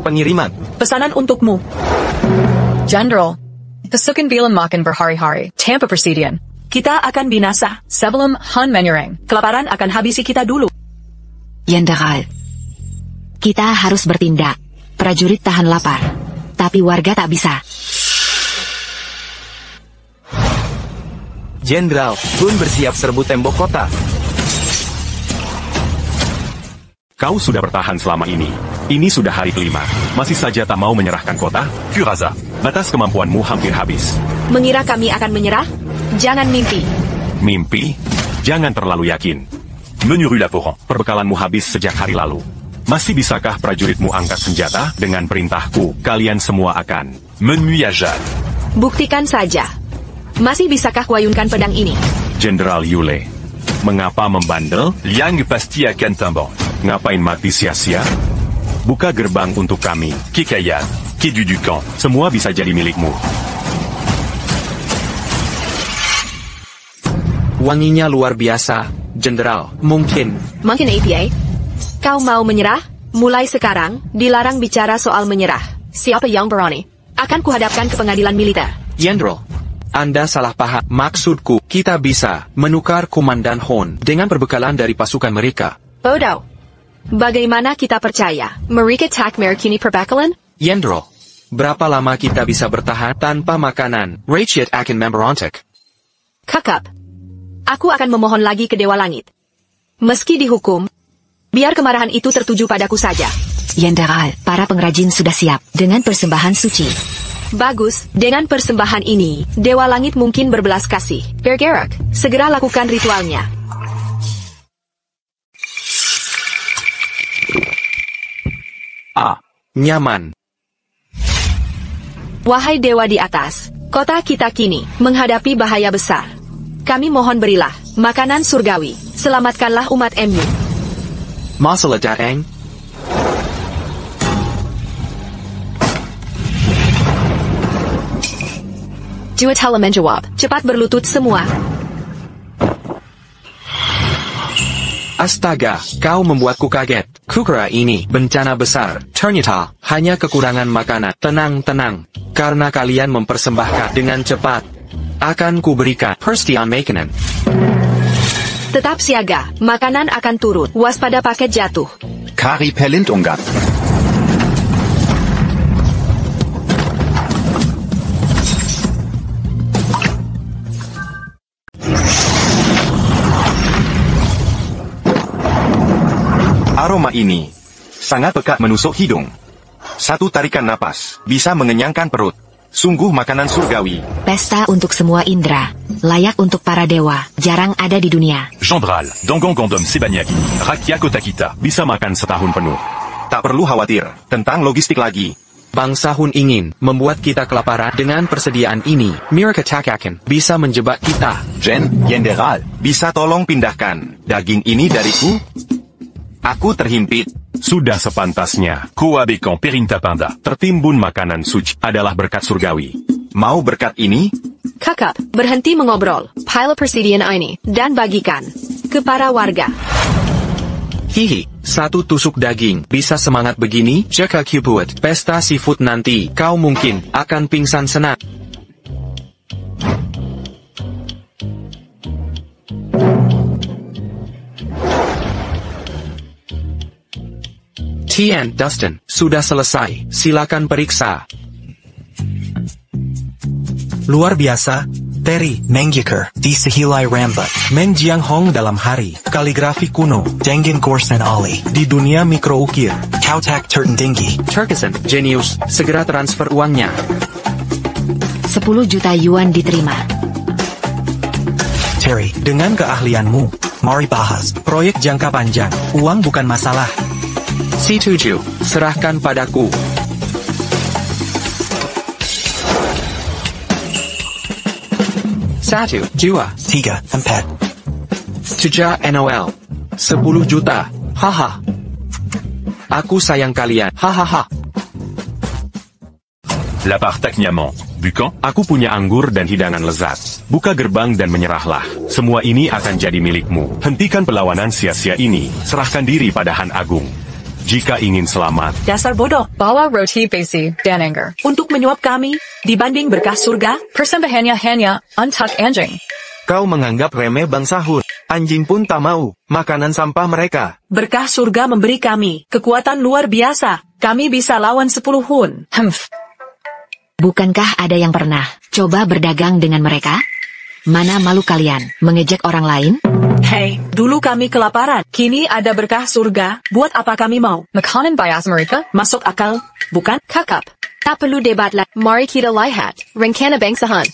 Pengiriman. Pesanan untukmu. Jenderal, pasukan bilang makan berhari-hari tanpa persediaan. Kita akan binasa sebelum Han menyerang. Kelaparan akan habisi kita dulu. Jenderal, kita harus bertindak. Prajurit tahan lapar, tapi warga tak bisa. Jenderal, Hun bersiap serbu tembok kota. Kau sudah bertahan selama ini. Ini sudah hari kelima. Masih saja tak mau menyerahkan kota? Furaza, batas kemampuanmu hampir habis. Mengira kami akan menyerah? Jangan mimpi. Mimpi? Jangan terlalu yakin. Menurut laporan, perbekalanmu habis sejak hari lalu. Masih bisakah prajuritmu angkat senjata? Dengan perintahku, kalian semua akan menuyajan. Buktikan saja. Masih bisakah kuayunkan pedang ini? Jenderal Yule, mengapa membandel? Liang pasti akan tambah. Ngapain mati sia-sia? Buka gerbang untuk kami. Kikayat, Kidudukan, semua bisa jadi milikmu. Wanginya luar biasa, Jenderal. Mungkin APA. Kau mau menyerah? Mulai sekarang, dilarang bicara soal menyerah. Siapa yang berani? Akan kuhadapkan ke pengadilan militer. Jenderal, Anda salah paham. Maksudku, kita bisa menukar Komandan Hon dengan perbekalan dari pasukan mereka. Bodoh. Bagaimana kita percaya? Mereka tak memiliki perbekalan? Jenderal, berapa lama kita bisa bertahan tanpa makanan? Rakyat akan memberontak. Kakak, aku akan memohon lagi ke Dewa Langit. Meski dihukum, biar kemarahan itu tertuju padaku saja. Jenderal, para pengrajin sudah siap dengan persembahan suci. Bagus, dengan persembahan ini, Dewa Langit mungkin berbelas kasih. Bergerak, segera lakukan ritualnya. Nyaman. Wahai Dewa di atas, kota kita kini menghadapi bahaya besar. Kami mohon berilah makanan surgawi. Selamatkanlah umat MU. Masalah datang. Juatala menjawab. Cepat berlutut semua. Astaga, kau membuatku kaget. Kukira ini bencana besar. Ternyata, hanya kekurangan makanan. Tenang. Karena kalian mempersembahkan dengan cepat, akan kuberikan persediaan makanan. Tetap siaga, makanan akan turun. Waspada paket jatuh. Kari Pelindungan. Aroma ini sangat pekat menusuk hidung. Satu tarikan napas bisa mengenyangkan perut. Sungguh makanan surgawi. Pesta untuk semua indera, layak untuk para dewa, jarang ada di dunia. Jenderal, Donggong Gondom Sebanyaki, rakyat kota kita bisa makan setahun penuh. Tak perlu khawatir tentang logistik lagi. Bangsa Hun ingin membuat kita kelaparan. Dengan persediaan ini, mereka tak akan bisa menjebak kita. Jenderal, bisa tolong pindahkan daging ini dariku? Aku terhimpit. Sudah sepantasnya, Kuabekong Perintah Panda, tertimbun makanan suci, adalah berkat surgawi. Mau berkat ini? Kakak, berhenti mengobrol. Pile persediaan ini, dan bagikan ke para warga. Hihi, satu tusuk daging, bisa semangat begini? Jika kau buat pesta seafood nanti, kau mungkin akan pingsan senang. Tian, Dustin, sudah selesai. Silakan periksa. Luar biasa. Terry, Mengyuker, di Sehilai Rambat, Meng Jiang Hong dalam hari, kaligrafi kuno, Dengin Gorsen Ali, di dunia mikroukir, Kautak Turton Tinggi. Turkison, jenius, segera transfer uangnya. 10 juta yuan diterima. Terry, dengan keahlianmu, mari bahas, proyek jangka panjang, uang bukan masalah. C7, serahkan padaku. Satu, dua, 3, 4. 7 NOL. 10 juta. Haha. Aku sayang kalian. Hahaha. Lapar tak nyaman. Bukan? Aku punya anggur dan hidangan lezat. Buka gerbang dan menyerahlah. Semua ini akan jadi milikmu. Hentikan perlawanan sia-sia ini. Serahkan diri pada Han Agung. Jika ingin selamat. Dasar bodoh. Bawa roti besi dan anger. Untuk menyuap kami, dibanding berkah surga, persembahannya hanya untuk anjing. Kau menganggap remeh bangsa Hun. Anjing pun tak mau. Makanan sampah mereka. Berkah surga memberi kami kekuatan luar biasa. Kami bisa lawan 10 Hun. Bukankah ada yang pernah coba berdagang dengan mereka? Mana malu kalian mengejek orang lain? Hei, dulu kami kelaparan. Kini ada berkah surga. Buat apa kami mau? Makanan bias mereka masuk akal, bukan? Kakak, tak perlu debat lah. Mari kita lihat rencana bangsahan.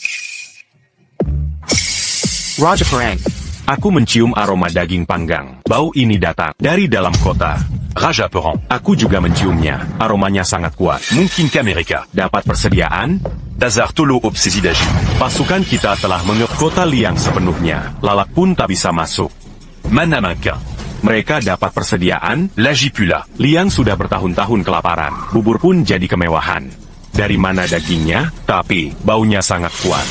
Raja Perang. Aku mencium aroma daging panggang. Bau ini datang dari dalam kota. Raja Perang. Aku juga menciumnya. Aromanya sangat kuat. Mungkinkah mereka dapat persediaan? Dazar Tulu Obsesi Daji. Pasukan kita telah mengep kota Liang sepenuhnya. Lalat pun tak bisa masuk. Mana maka? Mereka dapat persediaan? Laji pula. Liang sudah bertahun-tahun kelaparan. Bubur pun jadi kemewahan. Dari mana dagingnya? Tapi, baunya sangat kuat.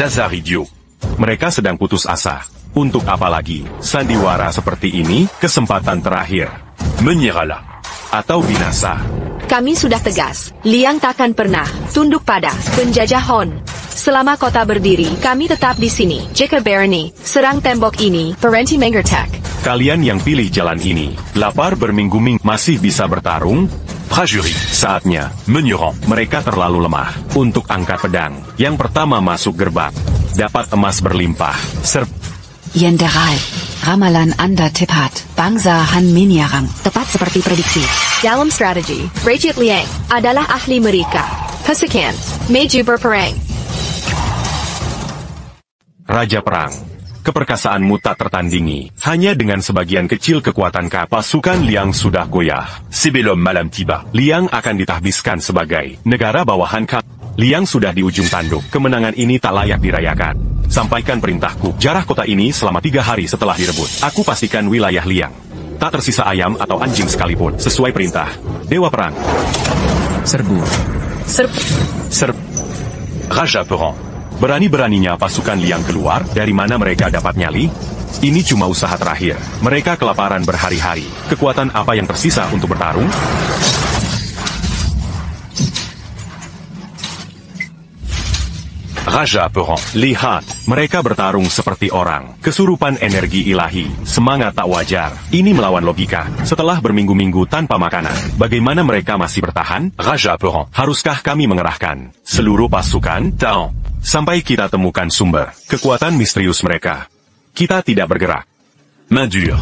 Dazar idiot. Mereka sedang putus asa. Untuk apa lagi? Sandiwara seperti ini, kesempatan terakhir. Menyerahlah. Atau binasa. Kami sudah tegas. Liang takkan pernah tunduk pada penjajah Hon. Selama kota berdiri, kami tetap di sini. Jika Barony serang tembok ini, Parenti Mengertek. Kalian yang pilih jalan ini, lapar berminggu-minggu masih bisa bertarung? Prajurit, saatnya menyerang. Mereka terlalu lemah untuk angkat pedang. Yang pertama masuk gerbang, dapat emas berlimpah. Jenderal, ramalan Anda tepat. Bangsa Han menyerang. Tepat seperti prediksi. Dalam strategi, Regit Liang adalah ahli mereka. Pasukan, maju berperang. Raja Perang. Keperkasaanmu tak tertandingi. Hanya dengan sebagian kecil kekuatan pasukan Liang sudah goyah. Sebelum malam tiba, Liang akan ditahbiskan sebagai negara bawahan Liang sudah di ujung tanduk. Kemenangan ini tak layak dirayakan. Sampaikan perintahku. Jarah kota ini selama 3 hari setelah direbut. Aku pastikan wilayah Liang tak tersisa ayam atau anjing sekalipun. Sesuai perintah Dewa Perang. Serbu. Raja Perang. Berani-beraninya pasukan Liang keluar. Dari mana mereka dapat nyali? Ini cuma usaha terakhir. Mereka kelaparan berhari-hari. Kekuatan apa yang tersisa untuk bertarung? Raja Perang. Lihat, mereka bertarung seperti orang. Kesurupan energi ilahi. Semangat tak wajar. Ini melawan logika. Setelah berminggu-minggu tanpa makanan, bagaimana mereka masih bertahan? Raja Perang. Haruskah kami mengerahkan seluruh pasukan? Tak. Sampai kita temukan sumber kekuatan misterius mereka. Kita tidak bergerak. Maju.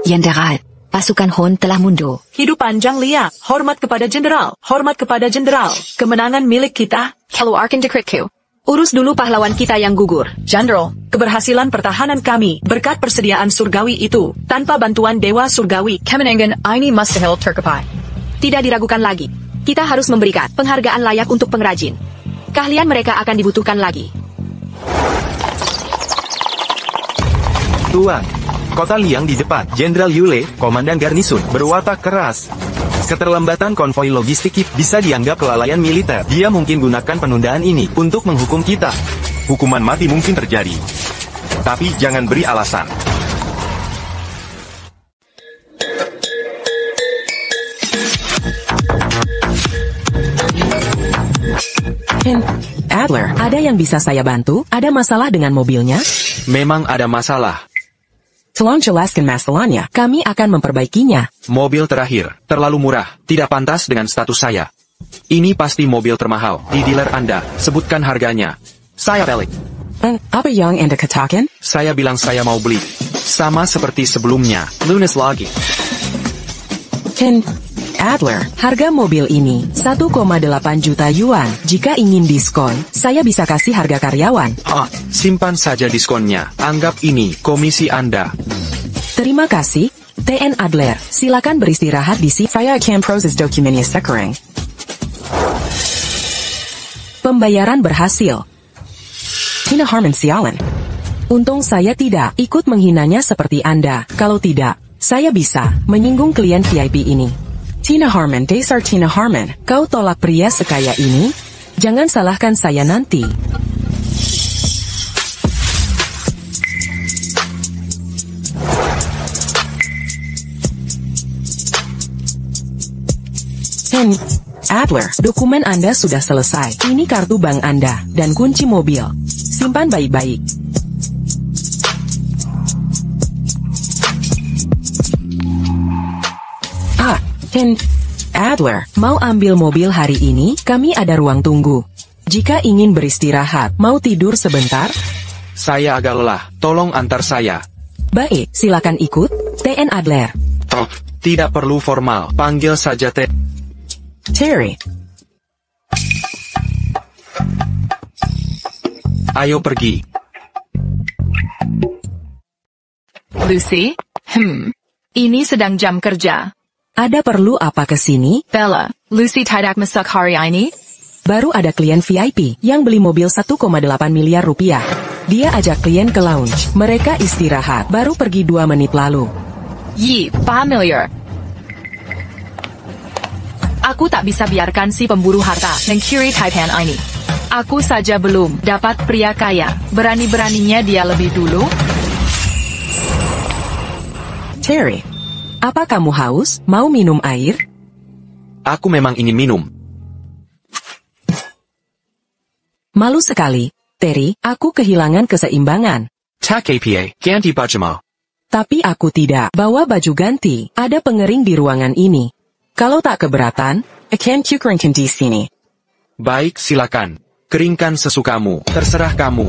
Jenderal, pasukan Hon telah mundur. Hidup panjang Liang. Hormat kepada jenderal. Hormat kepada jenderal. Kemenangan milik kita. Keluarkan dekretku. Urus dulu pahlawan kita yang gugur. Jenderal, keberhasilan pertahanan kami berkat persediaan surgawi itu. Tanpa bantuan Dewa Surgawi, Kemenangan ini mustahil tercapai. Tidak diragukan lagi. Kita harus memberikan penghargaan layak untuk pengrajin. Keahlian mereka akan dibutuhkan lagi. Tuan, kota Liang di depan. Jenderal Yule, komandan garnisun, berwatak keras. Keterlambatan konvoi logistik bisa dianggap kelalaian militer. Dia mungkin gunakan penundaan ini untuk menghukum kita. Hukuman mati mungkin terjadi. Tapi jangan beri alasan. Adler, ada yang bisa saya bantu? Ada masalah dengan mobilnya? Memang ada masalah. Tolong jelaskan masalahnya. Kami akan memperbaikinya. Mobil terakhir, terlalu murah, tidak pantas dengan status saya. Ini pasti mobil termahal. Di dealer Anda, sebutkan harganya. Saya balik. Apa yang Anda katakan? Saya bilang saya mau beli. Sama seperti sebelumnya, lunas lagi. Adler, harga mobil ini 1,8 juta yuan. Jika ingin diskon, saya bisa kasih harga karyawan. Simpan saja diskonnya. Anggap ini komisi Anda. Terima kasih, TN Adler. Silakan beristirahat di sini. Saya akan proses dokumennya sekarang. Pembayaran berhasil. Tina Harmon sialan. Untung saya tidak ikut menghinanya seperti Anda. Kalau tidak, saya bisa menyinggung klien VIP ini. Tina Harmon, dasar Tina Harmon, kau tolak pria sekaya ini? Jangan salahkan saya nanti. Adler, dokumen Anda sudah selesai. Ini kartu bank Anda, dan kunci mobil. Simpan baik-baik. Adler, mau ambil mobil hari ini? Kami ada ruang tunggu. Jika ingin beristirahat, mau tidur sebentar? Saya agak lelah, tolong antar saya. Baik, silakan ikut, TN Adler. Tidak perlu formal, panggil saja Terry. Ayo pergi. Lucy? Ini sedang jam kerja. Ada perlu apa ke sini? Bella, Lucy tidak masak hari ini? Baru ada klien VIP yang beli mobil 1,8 miliar rupiah. Dia ajak klien ke lounge. Mereka istirahat, baru pergi 2 menit lalu. Yi, familiar. Aku tak bisa biarkan si pemburu harta mencuri Taipan ini. Aku saja belum dapat pria kaya. Berani-beraninya dia lebih dulu. Terry, apa kamu haus? Mau minum air? Aku memang ingin minum. Malu sekali, Terry, aku kehilangan keseimbangan. Tak apa, ganti pajama. Tapi aku tidak bawa baju ganti. Ada pengering di ruangan ini. Kalau tak keberatan, akan kukeringkan di sini. Baik, silakan. Keringkan sesukamu. Terserah kamu.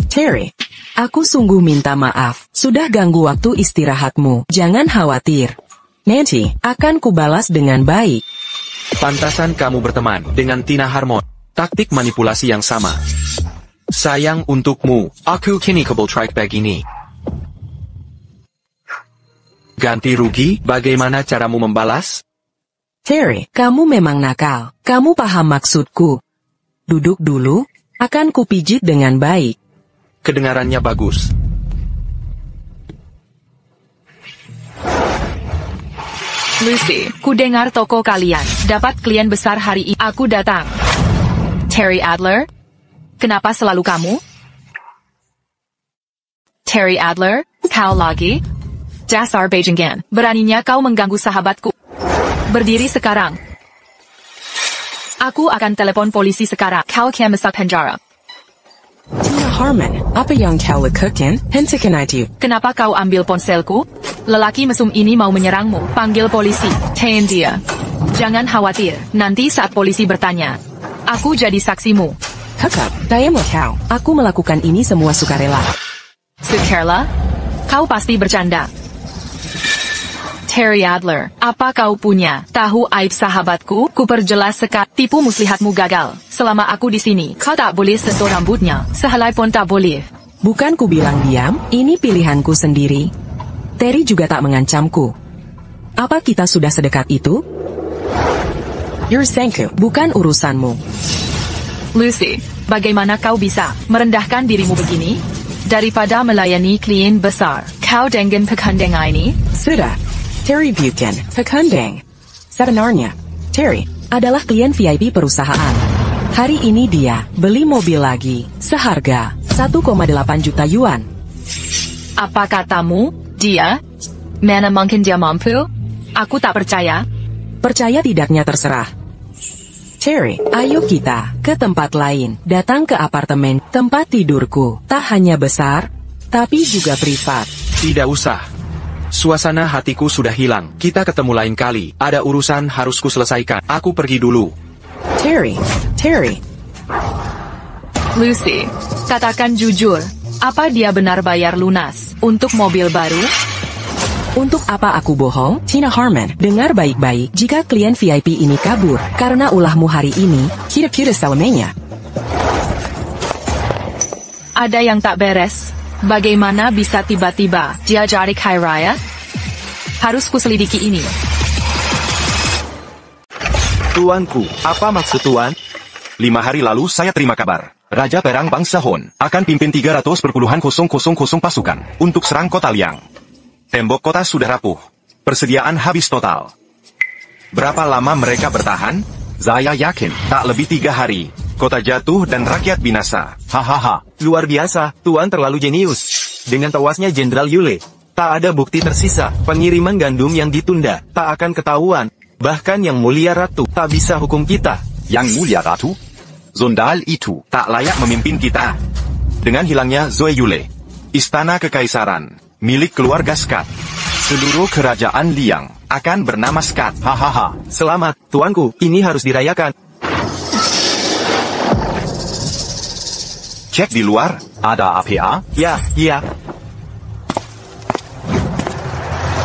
Terry, aku sungguh minta maaf. Sudah ganggu waktu istirahatmu. Jangan khawatir. Nanti akan kubalas dengan baik. Pantasan kamu berteman dengan Tina Harmon. Taktik manipulasi yang sama. Sayang untukmu, aku kini kebal trike bag ini. Ganti rugi, bagaimana caramu membalas? Terry, kamu memang nakal. Kamu paham maksudku. Duduk dulu, akan kupijit dengan baik. Kedengarannya bagus. Lucy, ku dengar toko kalian dapat klien besar hari ini. Aku datang. Terry Adler? Kenapa selalu kamu? Terry Adler, kau lagi? Dasar Beijingan, beraninya kau mengganggu sahabatku. Berdiri sekarang. Aku akan telepon polisi sekarang. Kau akan masuk penjara. Tina Harmon, apa yang kau lakukan? Hentikan itu. Kenapa kau ambil ponselku? Lelaki mesum ini mau menyerangmu. Panggil polisi. Tahan dia. Jangan khawatir. Nanti saat polisi bertanya, aku jadi saksimu. Kakak, saya mau kau. Aku melakukan ini semua sukarela. Sukarela? Kau pasti bercanda. Terry Adler, apa kau punya tahu aib sahabatku? Ku perjelas tipu muslihatmu gagal. Selama aku di sini, kau tak boleh sentuh rambutnya. Sehelai pun tak boleh. Bukan ku bilang diam, ini pilihanku sendiri. Terry juga tak mengancamku. Apa kita sudah sedekat itu? Yursenku, bukan urusanmu. Lucy, bagaimana kau bisa merendahkan dirimu begini? Daripada melayani klien besar, kau dengan pekandeng ini? Sudah. Terry Buchan, pekandeng. Sebenarnya, Terry adalah klien VIP perusahaan. Hari ini dia beli mobil lagi, seharga 1,8 juta yuan. Apa katamu? Dia? Mana mungkin dia mampu? Aku tak percaya. Percaya tidaknya terserah. Terry, ayo kita ke tempat lain. Datang ke apartemen tempat tidurku. Tak hanya besar, tapi juga privat. Tidak usah. Suasana hatiku sudah hilang. Kita ketemu lain kali. Ada urusan harus ku selesaikan. Aku pergi dulu. Terry. Lucy, katakan jujur. Apa dia benar bayar lunas untuk mobil baru? Untuk apa aku bohong? Tina Harmon, dengar baik-baik. Jika klien VIP ini kabur karena ulahmu hari ini, kira-kira selamanya. Ada yang tak beres. Bagaimana bisa tiba-tiba dia jadi kaya raya? Harus kuselidiki ini. Tuanku, apa maksud tuan? 5 hari lalu saya terima kabar. Raja Perang Bangsa Hon akan pimpin 300,000 pasukan untuk serang kota Liang. Tembok kota sudah rapuh. Persediaan habis total. Berapa lama mereka bertahan? Saya yakin tak lebih 3 hari. Kota jatuh dan rakyat binasa. Hahaha, luar biasa, Tuan terlalu jenius. Dengan tewasnya Jenderal Yule, tak ada bukti tersisa. Pengiriman gandum yang ditunda, tak akan ketahuan. Bahkan Yang Mulia Ratu, tak bisa hukum kita. Yang Mulia Ratu? Zondal itu tak layak memimpin kita. Dengan hilangnya Zoe Yule, Istana Kekaisaran, milik keluarga Skat, seluruh kerajaan Liang akan bernama Skat. Hahaha, selamat, Tuanku, ini harus dirayakan. Cek di luar, ada APA? Ya.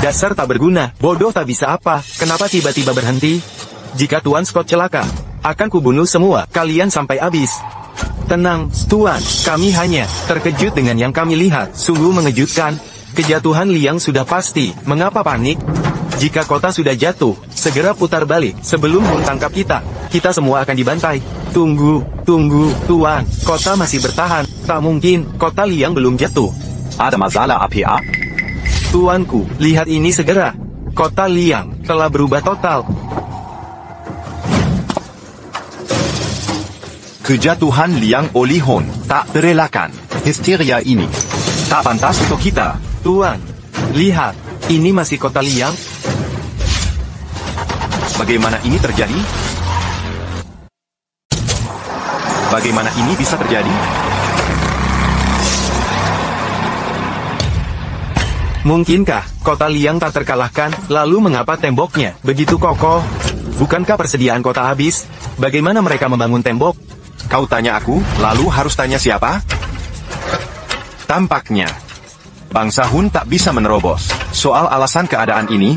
Dasar tak berguna, bodoh tak bisa apa, kenapa tiba-tiba berhenti? Jika Tuan Scott celaka, akan kubunuh semua, kalian sampai habis. Tenang, Tuan, kami hanya terkejut dengan yang kami lihat, sungguh mengejutkan. Kejatuhan Liang sudah pasti, mengapa panik? Jika kota sudah jatuh, segera putar balik, sebelum mentangkap kita. Kita semua akan dibantai. Tunggu, Tuan. Kota masih bertahan. Tak mungkin, kota Liang belum jatuh. Ada masalah APA? Tuanku, lihat ini segera. Kota Liang telah berubah total. Kejatuhan Liang Olihon tak terelakkan. Histeria ini tak pantas untuk kita. Tuan, lihat. Ini masih kota Liang. Bagaimana ini terjadi? Bagaimana ini bisa terjadi? Mungkinkah kota Liang tak terkalahkan, lalu mengapa temboknya begitu kokoh? Bukankah persediaan kota habis? Bagaimana mereka membangun tembok? Kau tanya aku, lalu harus tanya siapa? Tampaknya bangsa Hun tak bisa menerobos. Soal alasan keadaan ini,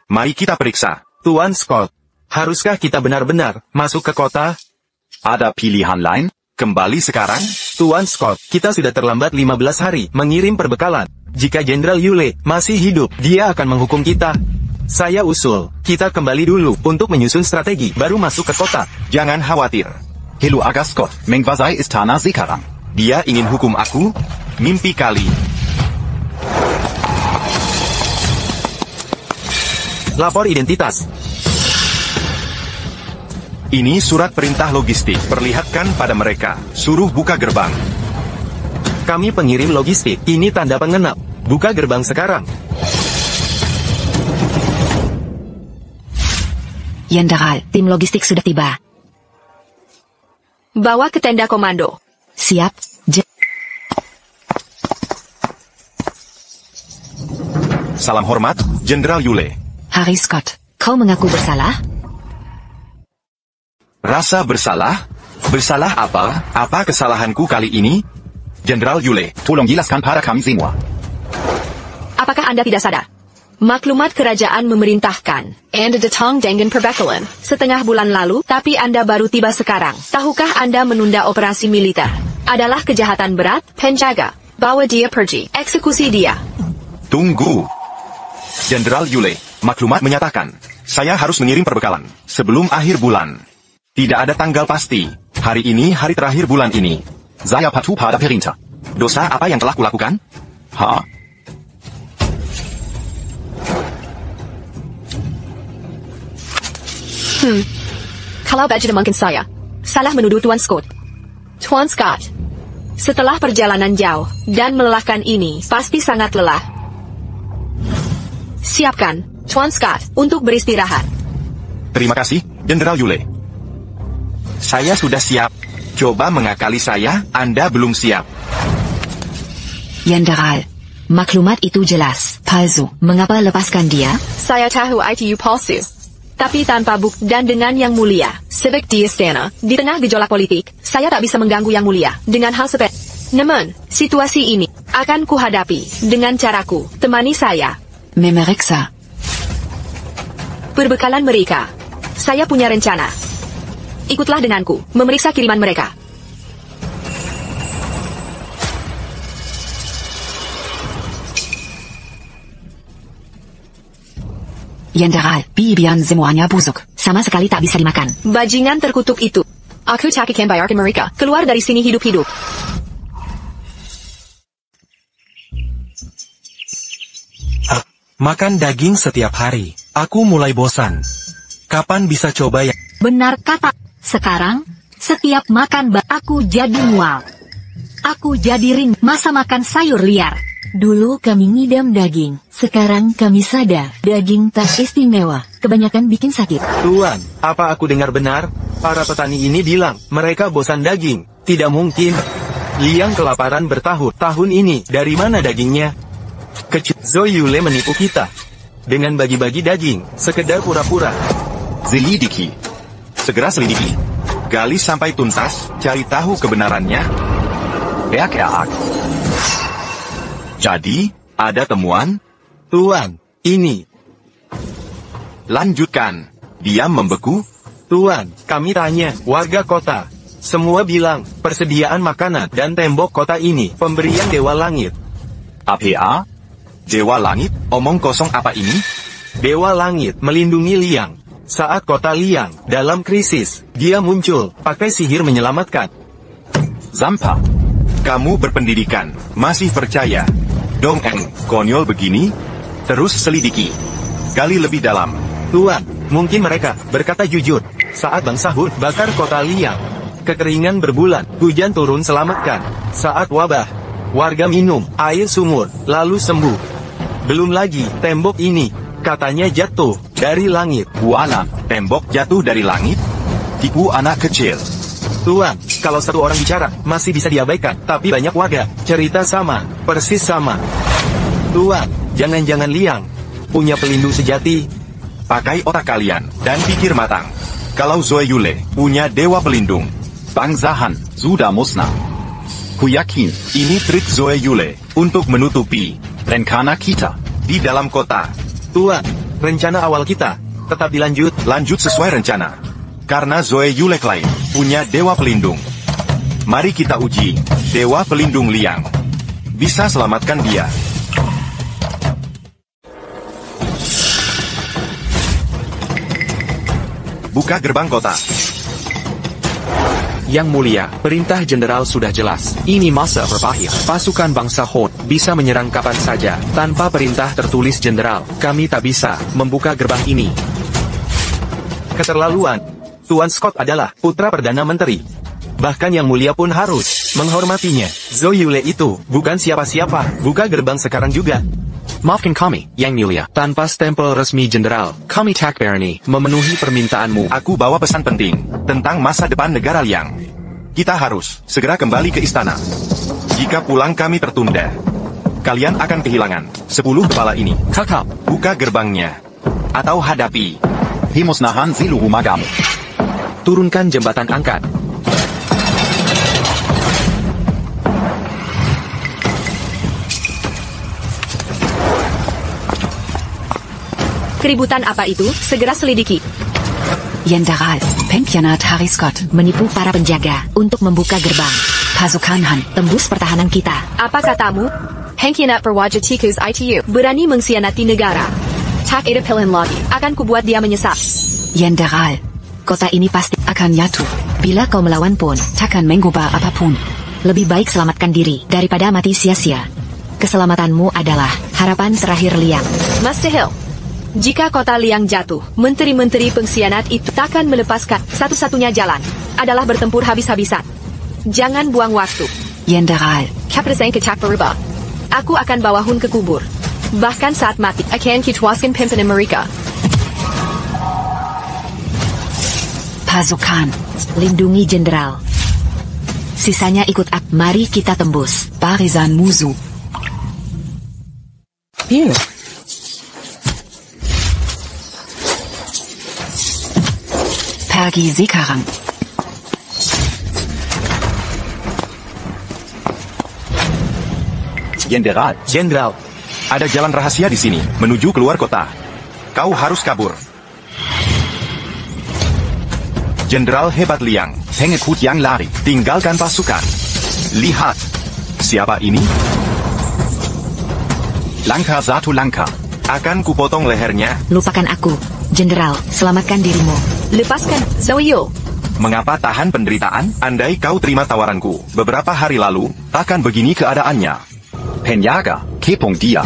mari kita periksa. Tuan Scott, haruskah kita benar-benar masuk ke kota? Ada pilihan lain? Kembali sekarang? Tuan Scott, kita sudah terlambat 15 hari mengirim perbekalan. Jika Jenderal Yule masih hidup, dia akan menghukum kita. Saya usul, kita kembali dulu untuk menyusun strategi, baru masuk ke kota. Jangan khawatir. Hello Aga Scott, Mengwasai Istana sekarang. Dia ingin hukum aku? Mimpi kali. Lapor identitas. Ini surat perintah logistik. Perlihatkan pada mereka. Suruh buka gerbang. Kami pengirim logistik. Ini tanda pengenal. Buka gerbang sekarang. Jenderal, tim logistik sudah tiba. Bawa ke tenda komando. Siap, Salam hormat, Jenderal Yule. Harry Scott, kau mengaku bersalah? Rasa bersalah? Bersalah apa? Apa kesalahanku kali ini? Jenderal Yule, tolong jelaskan pada kami semua. Apakah Anda tidak sadar? Maklumat kerajaan memerintahkan Anda datang dengan perbekalan setengah bulan lalu, tapi Anda baru tiba sekarang. Tahukah Anda menunda operasi militer adalah kejahatan berat? Penjaga, bawa dia pergi. Eksekusi dia. Tunggu. Jenderal Yule, maklumat menyatakan, saya harus mengirim perbekalan sebelum akhir bulan. Tidak ada tanggal pasti. Hari ini hari terakhir bulan ini. Saya patuh pada perintah. Dosa apa yang telah kulakukan? Kalau baju mungkin saya salah menuduh Tuan Scott. Tuan Scott, setelah perjalanan jauh dan melelahkan ini, pasti sangat lelah. Siapkan, Tuan Scott, untuk beristirahat. Terima kasih, Jenderal Yule. Saya sudah siap. Coba mengakali saya, Anda belum siap. Jenderal, maklumat itu jelas palsu. Mengapa lepaskan dia? Saya tahu itu palsu, tapi tanpa bukti dan dengan yang mulia. Sebab di istana, di tengah gejolak politik, saya tak bisa mengganggu yang mulia dengan hal seperti. Namun, situasi ini akan kuhadapi dengan caraku. Temani saya. Memeriksa. Perbekalan mereka. Saya punya rencana. Ikutlah denganku, memeriksa kiriman mereka. Jenderal, bibian semuanya busuk. Sama sekali tak bisa dimakan. Bajingan terkutuk itu. Aku tak akan bayarkan mereka. Keluar dari sini hidup-hidup. Makan daging setiap hari. Aku mulai bosan. Kapan bisa coba ya? Benar kata. Sekarang, setiap makan aku jadi mual. Aku jadi ring. Masa makan sayur liar. Dulu kami ngidam daging, sekarang kami sadar daging tak istimewa, kebanyakan bikin sakit. Tuan, apa aku dengar benar? Para petani ini bilang, mereka bosan daging. Tidak mungkin. Liang kelaparan bertahun-tahun ini, dari mana dagingnya? Zoyule menipu kita. Dengan bagi-bagi daging, sekedar pura-pura. Selidiki. Segera selidiki. Gali sampai tuntas, cari tahu kebenarannya. Berkerak. Jadi, ada temuan? Tuan, ini. Lanjutkan. Dia membeku? Tuan, kami tanya, warga kota. Semua bilang, persediaan makanan dan tembok kota ini, pemberian Dewa Langit. APA? Dewa Langit? Omong kosong apa ini? Dewa Langit melindungi Liang. Saat kota Liang dalam krisis, dia muncul, pakai sihir menyelamatkan. Zampa. Kamu berpendidikan, masih percaya. Dongeng, konyol begini? Terus selidiki. Gali lebih dalam. Tuan, mungkin mereka berkata jujur. Saat bangsa Hun bakar kota Liang, kekeringan berbulan, hujan turun selamatkan. Saat wabah, warga minum air sumur, lalu sembuh. Belum lagi, tembok ini, katanya jatuh dari langit. Buana, tembok jatuh dari langit? Tipu anak kecil. Tuan, kalau satu orang bicara, masih bisa diabaikan. Tapi banyak warga, cerita sama, persis sama. Tuan, jangan-jangan Liang punya pelindung sejati. Pakai otak kalian, dan pikir matang. Kalau Zoe Yule punya dewa pelindung, bangsa Han sudah musnah. Ku yakin, ini trik Zoe Yule untuk menutupi rencana kita di dalam kota. Tuan, rencana awal kita tetap dilanjut. Lanjut sesuai rencana. Karena Zoe Yule klaim punya dewa pelindung. Mari kita uji dewa pelindung Liang. Bisa selamatkan dia. Buka gerbang kota. Yang mulia, perintah jenderal sudah jelas. Ini masa berbahaya. Pasukan bangsa Hot bisa menyerang kapan saja. Tanpa perintah tertulis jenderal, kami tak bisa membuka gerbang ini. Keterlaluan. Tuan Scott adalah putra Perdana Menteri. Bahkan yang mulia pun harus menghormatinya. Zoe Yule itu bukan siapa-siapa. Buka gerbang sekarang juga. Maafkan kami, Yang Mulia. Tanpa stempel resmi jenderal, kami tak berani memenuhi permintaanmu. Aku bawa pesan penting tentang masa depan negara Liang. Kita harus segera kembali ke istana. Jika pulang kami tertunda, kalian akan kehilangan 10 kepala ini. Kakak, buka gerbangnya. Atau hadapi himusnahan seluruh magamu. Turunkan jembatan angkat. Keributan apa itu? Segera selidiki. Jenderal, Pengkhianat Harry Scott Menipu para penjaga untuk membuka gerbang. Pasukan Han Tembus pertahanan kita. Apa katamu? Pengkhianat Perwajatikus ITU berani mengkhianati negara. Tak ada pilihan lagi. Akan kubuat dia menyesal. Jenderal, Kota ini pasti akan jatuh. Bila kau melawan pun takkan mengubah apapun. Lebih baik selamatkan diri daripada mati sia-sia. Keselamatanmu adalah harapan terakhir Liang. Master Hill, jika kota Liang jatuh, menteri-menteri pengkhianat itu takkan melepaskan. Satu-satunya jalan adalah bertempur habis-habisan. Jangan buang waktu. Jenderal, Kapten kecak berubah. Aku akan bawa Hun ke kubur. Bahkan saat mati, akan kitwaskan pimpinan mereka. Pasukan, lindungi jenderal. Sisanya ikut aku. Mari kita tembus barisan musuh. Here. Pergi sekarang. Jenderal, ada jalan rahasia di sini menuju keluar kota. Kau harus kabur. Jenderal hebat Liang, pengikut yang lari, tinggalkan pasukan. Lihat, siapa ini? Langkah satu langkah, akan kupotong lehernya. Lupakan aku, jenderal, selamatkan dirimu. Lepaskan, Zoe Yule. Mengapa tahan penderitaan? Andai kau terima tawaranku beberapa hari lalu, takkan begini keadaannya. Penjaga, kepong dia.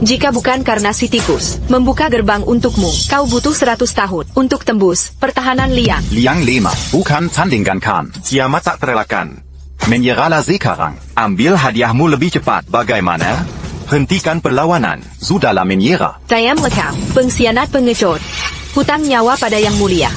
Jika bukan karena si tikus membuka gerbang untukmu, kau butuh 100 tahun untuk tembus pertahanan Liang. Liang lema, bukan tandingkan kan. Kiamat tak terelakkan. Menyerahlah sekarang. Ambil hadiahmu lebih cepat. Bagaimana? Hentikan perlawanan. Sudahlah menyerah. Diam lekau, pengkhianat pengecut. Hutang nyawa pada yang mulia.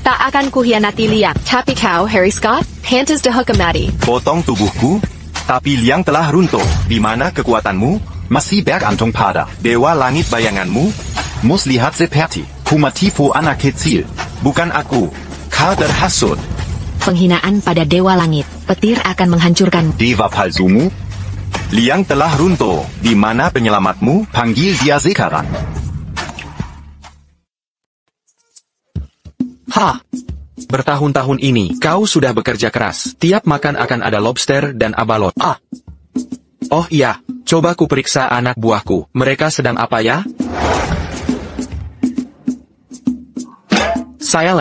Tak akan kuhianati Liang. Tapi kau, Harry Scott, pantas dihukum mati. Potong tubuhku? Tapi Liang telah runtuh. Di mana kekuatanmu? Masih bergantung pada dewa langit bayanganmu? Mus lihat seperti kumatifu anak kecil. Bukan aku. Kau terhasut. Penghinaan pada dewa langit. Petir akan menghancurkan dewa palsumu. Liang telah runtuh. Di mana penyelamatmu? Panggil dia sekarang. Bertahun-tahun ini, kau sudah bekerja keras. Tiap makan akan ada lobster dan abalot. Oh iya, coba ku periksa anak buahku. Mereka sedang apa ya? Saya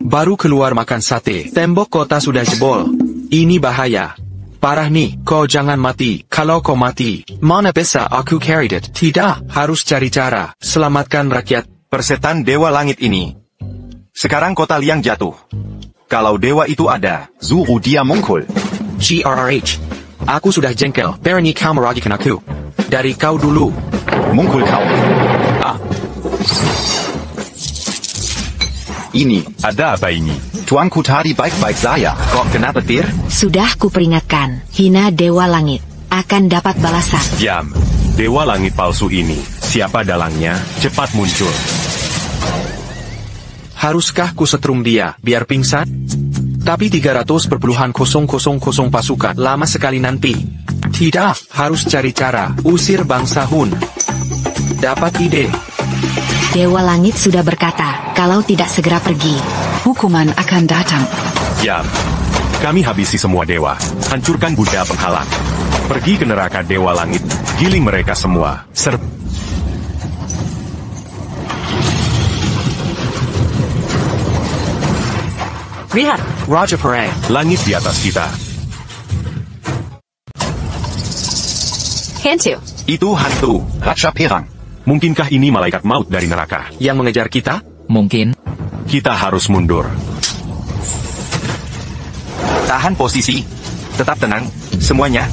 baru keluar makan sate. Tembok kota sudah jebol. Ini bahaya. Parah nih, kau jangan mati. Kalau kau mati, mana bisa aku carried it? Tidak, harus cari cara. Selamatkan rakyat. Persetan Dewa Langit ini. Sekarang kota Liang jatuh. Kalau dewa itu ada, suruh dia muncul. GRRH. Aku sudah jengkel. Berani kau meragukan aku. Dari kau dulu. Muncul kau. Ini, Ada apa ini? tuanku tadi baik-baik saya. Kok kenapa tir? Sudah kuperingatkan, hina Dewa Langit. Akan dapat balasan. Diam. Dewa Langit palsu ini. Siapa dalangnya? Cepat muncul. Haruskah ku setrum dia, biar pingsan? Tapi 300,000 pasukan lama sekali nanti. Tidak, harus cari cara. Usir bangsa Hun. Dapat ide. Dewa Langit sudah berkata, kalau tidak segera pergi, Hukuman akan datang. Diam. Kami habisi semua dewa. Hancurkan Buddha penghalang. Pergi ke neraka Dewa Langit. Giling mereka semua. Lihat. Raja Perang. Langit di atas kita. Hantu. Itu hantu. Raja Perang. Mungkinkah ini malaikat maut dari neraka? Yang mengejar kita? Mungkin. Kita harus mundur. Tahan posisi. Tetap tenang. Semuanya.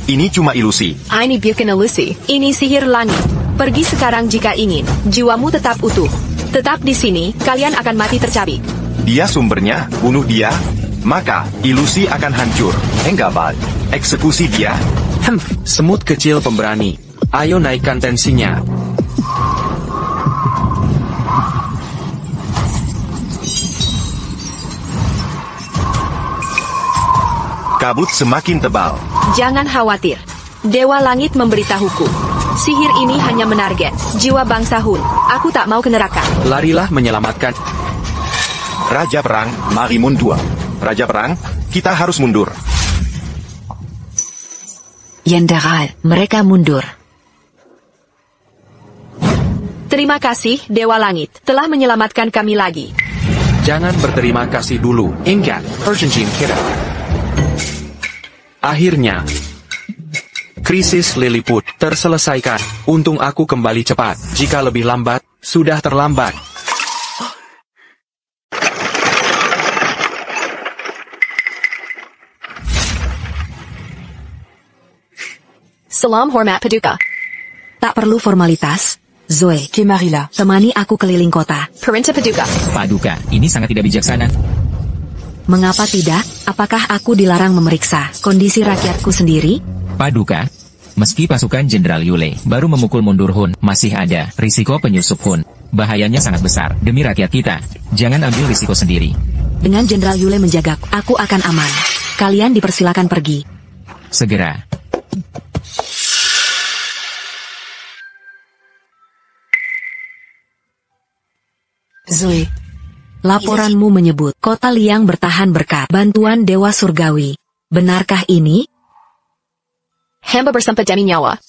Ini cuma ilusi. Ini bukan ilusi. Ini sihir langit. Pergi sekarang jika ingin. Jiwamu tetap utuh. Tetap di sini, kalian akan mati tercabik. Dia sumbernya, bunuh dia. Maka, ilusi akan hancur. Enggak, eksekusi dia. Semut kecil pemberani. Ayo naikkan tensinya. Kabut semakin tebal. Jangan khawatir. Dewa Langit memberitahuku. Sihir ini hanya menarget jiwa bangsa Hun. Aku tak mau ke neraka. Larilah menyelamatkan. Raja Perang, mari mundur. Raja Perang, kita harus mundur. Jenderal, mereka mundur. Terima kasih, Dewa Langit, telah menyelamatkan kami lagi. Jangan berterima kasih dulu. Enggak, urgency kita. Akhirnya, krisis Lilliput terselesaikan. Untung aku kembali cepat. Jika lebih lambat, sudah terlambat. Salam hormat Paduka. Tak perlu formalitas. Zoe, Kemarila, temani aku keliling kota. Perintah Paduka. Paduka, ini sangat tidak bijaksana. Mengapa tidak? Apakah aku dilarang memeriksa kondisi rakyatku sendiri? Paduka, meski pasukan Jenderal Yule baru memukul mundur Hun, masih ada risiko penyusup Hun. Bahayanya sangat besar demi rakyat kita. Jangan ambil risiko sendiri. Dengan Jenderal Yule menjaga, aku akan aman. Kalian dipersilakan pergi. Segera. Zoe, laporanmu menyebut kota Liang bertahan berkat bantuan Dewa Surgawi. Benarkah ini? Hamba bersempat demi nyawa.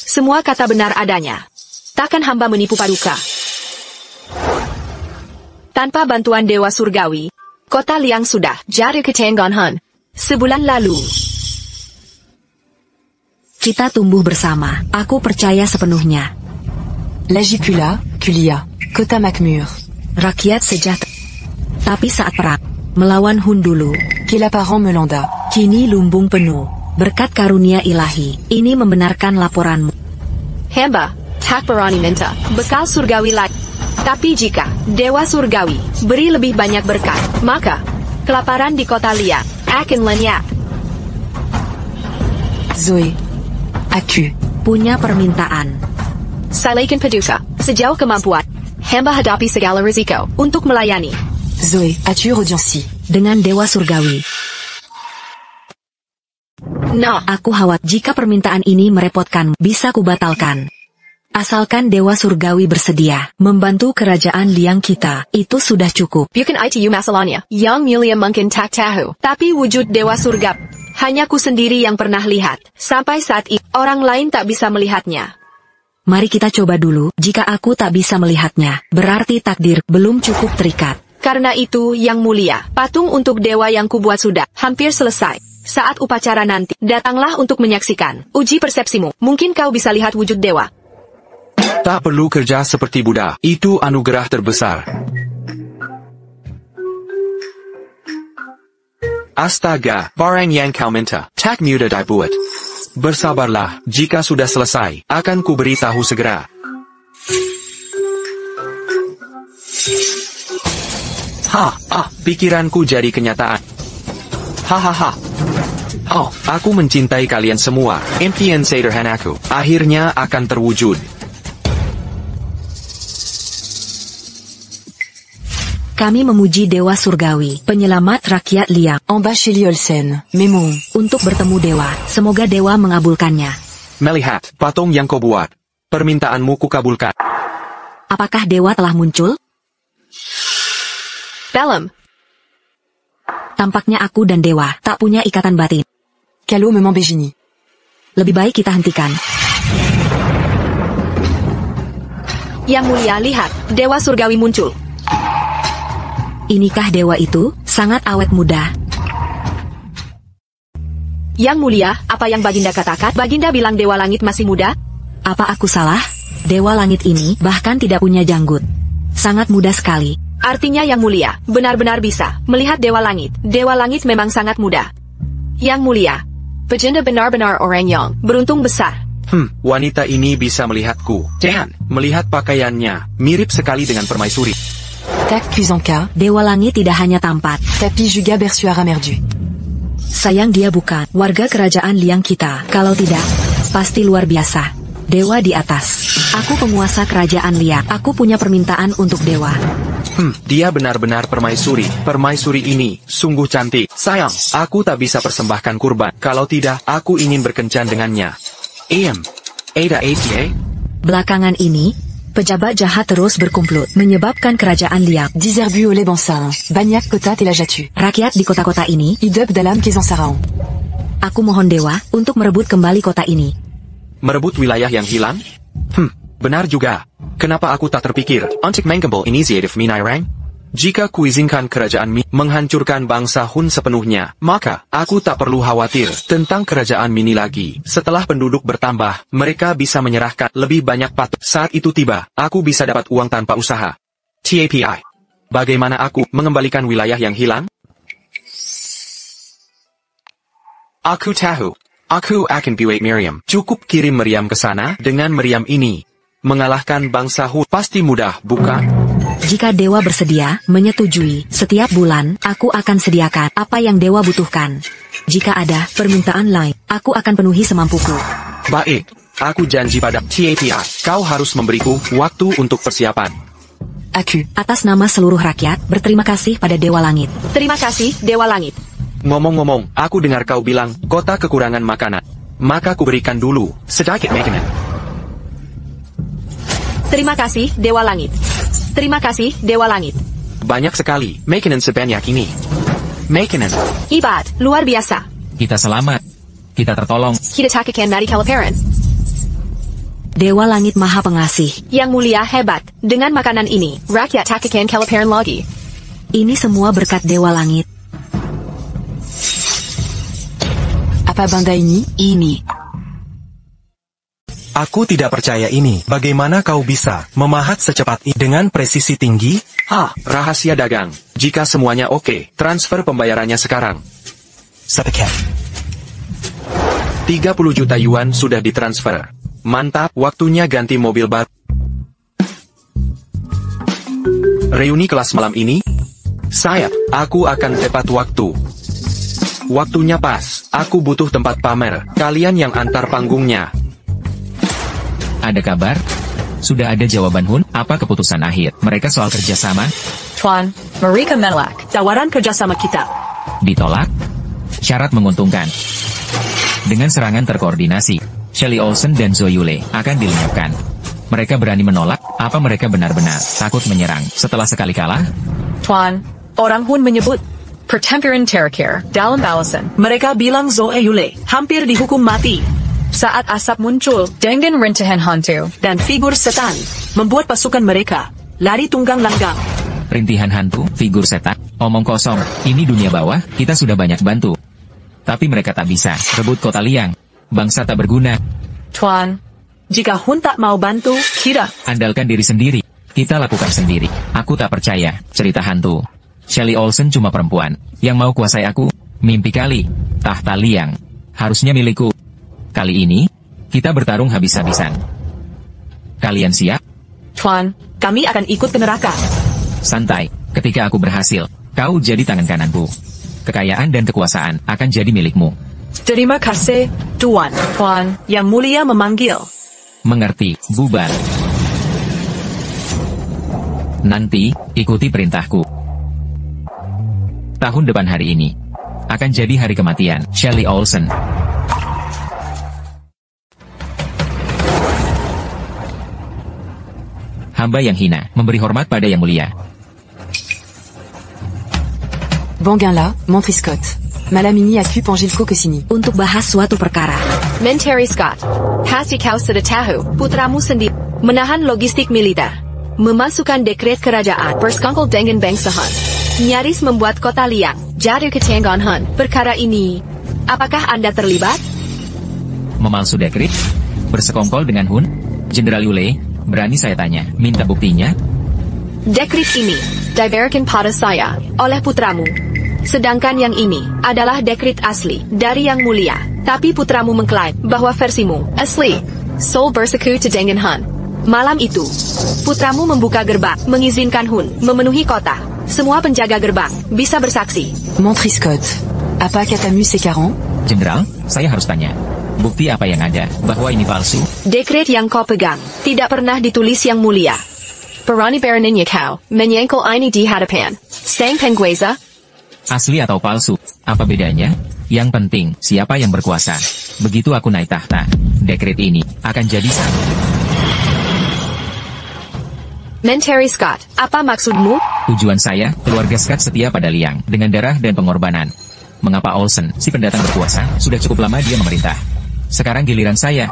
Semua kata benar adanya. Takkan hamba menipu Paduka. Tanpa bantuan Dewa Surgawi, kota Liang sudah jatuh ke tangan Han. Sebulan lalu. Kita tumbuh bersama. Aku percaya sepenuhnya. Lagicula, Kulia, Kota Makmur. Rakyat sejahtera. Tapi saat perang, melawan Hun dulu. Kilaparan Melanda. Kini lumbung penuh. Berkat karunia ilahi, ini membenarkan laporanmu. Hamba, tak berani minta bekal surgawi lagi. Tapi jika Dewa Surgawi beri lebih banyak berkat, maka kelaparan di kota Liang akan lenyap. Zoe, aku punya permintaan. Silakan Paduka, sejauh kemampuan. Hamba hadapi segala risiko untuk melayani. Zoe, as-tu audiency? Dengan Dewa Surgawi. Nah, aku khawatir jika permintaan ini merepotkan, bisa kubatalkan. Asalkan Dewa Surgawi bersedia membantu kerajaan Liang kita, itu sudah cukup. Bukan itu masalahnya. Yang mulia mungkin tak tahu, tapi wujud Dewa Surga hanya ku sendiri yang pernah lihat. Sampai saat ini, orang lain tak bisa melihatnya. Mari kita coba dulu. Jika aku tak bisa melihatnya, berarti takdir belum cukup terikat. Karena itu, Yang Mulia, patung untuk dewa yang kubuat sudah hampir selesai. Saat upacara nanti, datanglah untuk menyaksikan. Uji persepsimu, mungkin kau bisa lihat wujud dewa. Tak perlu kerja seperti Buddha, itu anugerah terbesar. Astaga, barang yang kau minta, tak mudah dibuat. Bersabarlah, jika sudah selesai, akan kuberitahu segera. Pikiranku jadi kenyataan. Hahaha. Oh, aku mencintai kalian semua. Impian sederhanaku akhirnya akan terwujud. Kami memuji Dewa Surgawi, penyelamat rakyat Liang. En bas chez Liolsen, Memon. Untuk bertemu Dewa, semoga Dewa mengabulkannya. Melihat patung yang kau buat, permintaanmu kukabulkan. Apakah Dewa telah muncul? Belum. Tampaknya aku dan Dewa tak punya ikatan batin. Kalo memang begini. Lebih baik kita hentikan. Yang Mulia, lihat, Dewa Surgawi muncul. Inikah dewa itu? Sangat awet muda. Yang Mulia, apa yang Baginda katakan? Baginda bilang Dewa Langit masih muda? Apa aku salah? Dewa Langit ini bahkan tidak punya janggut. Sangat muda sekali. Artinya Yang Mulia, benar-benar bisa melihat Dewa Langit. Dewa Langit memang sangat muda. Yang Mulia, Baginda benar-benar orang yang beruntung besar. Wanita ini bisa melihatku. Dan melihat pakaiannya, mirip sekali dengan permaisuri. Tak Cuisinca. Dewa Langit tidak hanya tampan, tapi juga bersuara merdu. Sayang dia bukan warga kerajaan Liang kita. Kalau tidak, pasti luar biasa. Dewa di atas. Aku penguasa kerajaan Liang. Aku punya permintaan untuk Dewa. Dia benar-benar permaisuri. Permaisuri ini sungguh cantik. Sayang, aku tak bisa persembahkan kurban. Kalau tidak, aku ingin berkencan dengannya. Ada ATA? Belakangan ini, pejabat jahat terus berkumpul, menyebabkan kerajaan Liang diserbu oleh bangsa. Banyak kota telah jatuh. Rakyat di kota-kota ini hidup dalam kesengsaraan. Aku mohon Dewa untuk merebut kembali kota ini. Merebut wilayah yang hilang? Benar juga. Kenapa aku tak terpikir untuk mengambil inisiatif Minairang? Jika kuizinkan kerajaan Mi menghancurkan bangsa Hun sepenuhnya, maka aku tak perlu khawatir tentang kerajaan Mini lagi. Setelah penduduk bertambah, mereka bisa menyerahkan lebih banyak patung. Saat itu tiba, aku bisa dapat uang tanpa usaha. TAPI. Bagaimana aku mengembalikan wilayah yang hilang? Aku tahu. Aku akan buat Miriam. Cukup kirim Miriam ke sana. Dengan Miriam ini, mengalahkan bangsa Hun pasti mudah, bukan? Jika Dewa bersedia, menyetujui, setiap bulan, aku akan sediakan apa yang Dewa butuhkan. Jika ada permintaan lain, aku akan penuhi semampuku. Baik, aku janji pada TAPI, kau harus memberiku waktu untuk persiapan. Aku, atas nama seluruh rakyat, berterima kasih pada Dewa Langit. Terima kasih, Dewa Langit. Ngomong-ngomong, aku dengar kau bilang, kota kekurangan makanan. Maka kuberikan dulu, sedikit makanan. Terima kasih, Dewa Langit. Terima kasih, Dewa Langit. Banyak sekali, makanan sebanyak ini. Makanan. Hebat, luar biasa. Kita selamat. Kita tertolong. Kita takkan dari kelaparan. Dewa Langit Maha Pengasih. Yang Mulia hebat, dengan makanan ini, rakyat takkan kelaparan lagi. Ini semua berkat Dewa Langit. Apa benda ini? Ini. Aku tidak percaya ini. Bagaimana kau bisa memahat secepat ini dengan presisi tinggi? Rahasia dagang. Jika semuanya oke, transfer pembayarannya sekarang. Sepekan. 30 juta yuan sudah ditransfer. Mantap, waktunya ganti mobil baru. Reuni kelas malam ini? Aku akan tepat waktu. Waktunya pas, aku butuh tempat pamer. Kalian yang antar panggungnya. Ada kabar? Sudah ada jawaban Hun? Apa keputusan akhir mereka soal kerjasama? Tuan, mereka menolak tawaran kerjasama kita. Ditolak? Syarat menguntungkan. Dengan serangan terkoordinasi, Shelly Olsen dan Zhou Yule akan dilenyapkan. Mereka berani menolak? Apa mereka benar-benar takut menyerang setelah sekali kalah? Tuan, orang Hun menyebut pertempuran terakhir dalam balasan. Mereka bilang Zhou Yule hampir dihukum mati. Saat asap muncul dengan rintihan hantu dan figur setan, membuat pasukan mereka lari tunggang langgang. Rintihan hantu, figur setan, omong kosong, ini dunia bawah, kita sudah banyak bantu. Tapi mereka tak bisa, rebut kota Liang. Bangsa tak berguna. Tuan, jika Hun tak mau bantu, kita Andalkan diri sendiri. Kita lakukan sendiri. Aku tak percaya, cerita hantu. Shelly Olsen cuma perempuan. Yang mau kuasai aku, mimpi kali. Tahta Liang. Harusnya milikku. Kali ini, kita bertarung habis-habisan. Kalian siap? Tuan, kami akan ikut ke neraka. Santai, ketika aku berhasil, kau jadi tangan kananku. Kekayaan dan kekuasaan akan jadi milikmu. Terima kasih, Tuan. Tuan, yang mulia memanggil. Mengerti, bubar. Nanti, ikuti perintahku. Tahun depan hari ini, akan jadi hari kematian, Shelly Olsen. Hamba yang hina, memberi hormat pada yang mulia. Banguin-la, Montriscott. Malamini a pu Pangilko kesini. Untuk bahas suatu perkara. Menteri Scott. Pasti kau sudah tahu, putramu sendiri menahan logistik militer. Memasukkan dekret kerajaan bersekongkol dengan bangsa Han. Nyaris membuat kota Liang jatuh ke tangan Han. Perkara ini, apakah Anda terlibat? Memalsu dekret? Bersekongkol dengan Hun? Jenderal Yule, berani saya tanya, minta buktinya? Dekret ini diberikan pada saya oleh putramu. Sedangkan yang ini adalah dekret asli dari Yang Mulia. Tapi putramu mengklaim bahwa versimu asli. Sol bersekutu dengan Han. Malam itu, putramu membuka gerbang, mengizinkan Hun memenuhi kota. Semua penjaga gerbang bisa bersaksi. Montriscott, apa katamu sekarang? Jenderal, saya harus tanya. Bukti apa yang ada bahwa ini palsu? Dekret yang kau pegang tidak pernah ditulis Yang Mulia. Berani beraninya kau menyengkel ini di hadapan Sang Penguasa? Asli atau palsu, apa bedanya? Yang penting, siapa yang berkuasa. Begitu aku naik tahta, dekret ini akan jadi sah. Menteri Scott, apa maksudmu? Tujuan saya, keluarga Scott setia pada Liang, dengan darah dan pengorbanan. Mengapa Olsen, si pendatang berkuasa, sudah cukup lama dia memerintah. Sekarang giliran saya.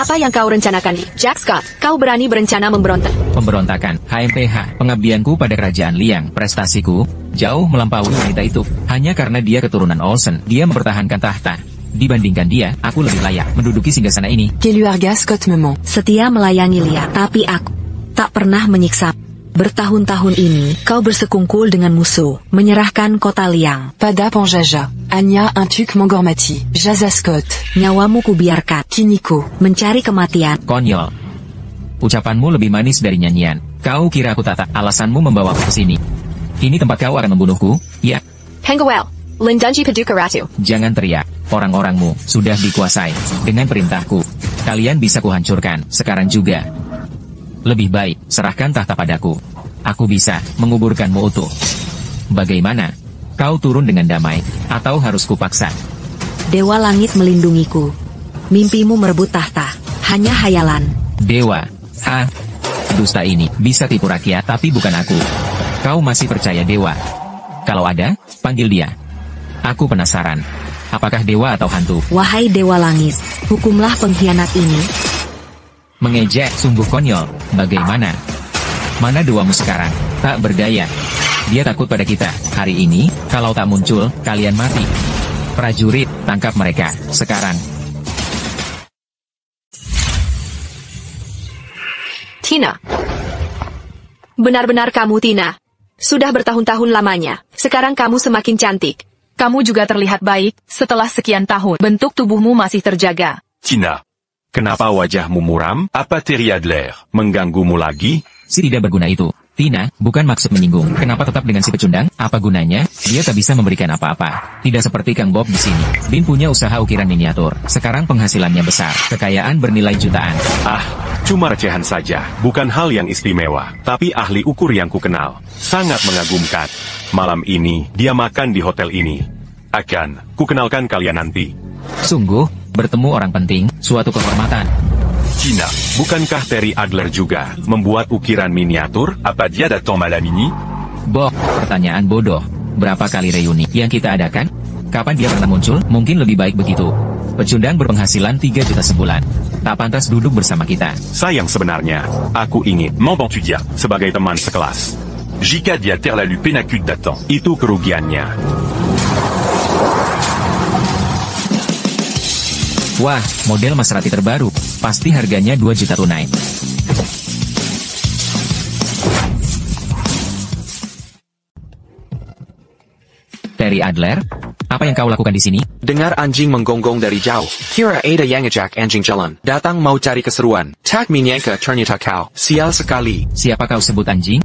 Apa yang kau rencanakan, Jack Scott? Kau berani berencana memberontak? Pemberontakan, HMPH, pengabdianku pada kerajaan Liang, prestasiku, jauh melampaui wanita itu. Hanya karena dia keturunan Olsen, dia mempertahankan tahta. Dibandingkan dia, aku lebih layak menduduki singgasana ini. Keluarga Scott memang Setia melayani Liang, tapi aku tak pernah menyiksa. Bertahun-tahun ini, kau bersekungkul dengan musuh, menyerahkan kota Liang. Pada Panjaja, Anya Intuk Mongormati, Jaza Scott. Nyawamu kubiarkan. Kiniko. Mencari kematian. Konyol. Ucapanmu lebih manis dari nyanyian. Kau kira aku tak alasanmu membawa aku ke sini. Ini tempat kau akan membunuhku, ya? Penguel, Lindunji Paduka Ratu. Jangan teriak, orang-orangmu sudah dikuasai. Dengan perintahku, kalian bisa kuhancurkan, sekarang juga. Lebih baik, serahkan tahta padaku. Aku bisa menguburkanmu utuh. Bagaimana? Kau turun dengan damai, atau harus kupaksa? Dewa Langit melindungiku. Mimpimu merebut tahta, hanya hayalan. Dewa, dusta ini bisa tipu rakyat, tapi bukan aku. Kau masih percaya dewa? Kalau ada, panggil dia. Aku penasaran. Apakah dewa atau hantu? Wahai Dewa Langit, hukumlah pengkhianat ini. Mengejek, sungguh konyol. Bagaimana? Mana dewamu sekarang? Tak berdaya. Dia takut pada kita. Hari ini, kalau tak muncul, kalian mati. Prajurit, tangkap mereka, sekarang. Tina. Benar-benar kamu, Tina. Sudah bertahun-tahun lamanya. Sekarang kamu semakin cantik. Kamu juga terlihat baik, setelah sekian tahun. Bentuk tubuhmu masih terjaga. Tina, kenapa wajahmu muram? Apa Terry Adler mengganggumu lagi? Si tidak berguna itu. Tina, bukan maksud menyinggung. Kenapa tetap dengan si pecundang? Apa gunanya? Dia tak bisa memberikan apa-apa. Tidak seperti Kang Bob di sini. Bin punya usaha ukiran miniatur. Sekarang penghasilannya besar. Kekayaan bernilai jutaan. Cuma recehan saja. Bukan hal yang istimewa. Tapi ahli ukur yang kukenal. Sangat mengagumkan. Malam ini, dia makan di hotel ini. Akan kukenalkan kalian nanti. Sungguh, bertemu orang penting, suatu kehormatan. Tina, bukankah Terry Adler juga membuat ukiran miniatur? Apa dia datang malam ini? Bob, pertanyaan bodoh. Berapa kali reuni yang kita adakan? Kapan dia pernah muncul? Mungkin lebih baik begitu. Pecundang berpenghasilan 3 juta sebulan. Tak pantas duduk bersama kita. Sayang sebenarnya, aku ingin membantu dia sebagai teman sekelas. Jika dia terlalu penakut datang, itu kerugiannya. Wah, model Maserati terbaru. Pasti harganya 2 juta tunai. Terry Adler, apa yang kau lakukan di sini? Dengar anjing menggonggong dari jauh. Kira ada yang ngejak anjing jalan. Datang mau cari keseruan. Tak menyangka ternyata kau. Sial sekali. Siapa kau sebut anjing?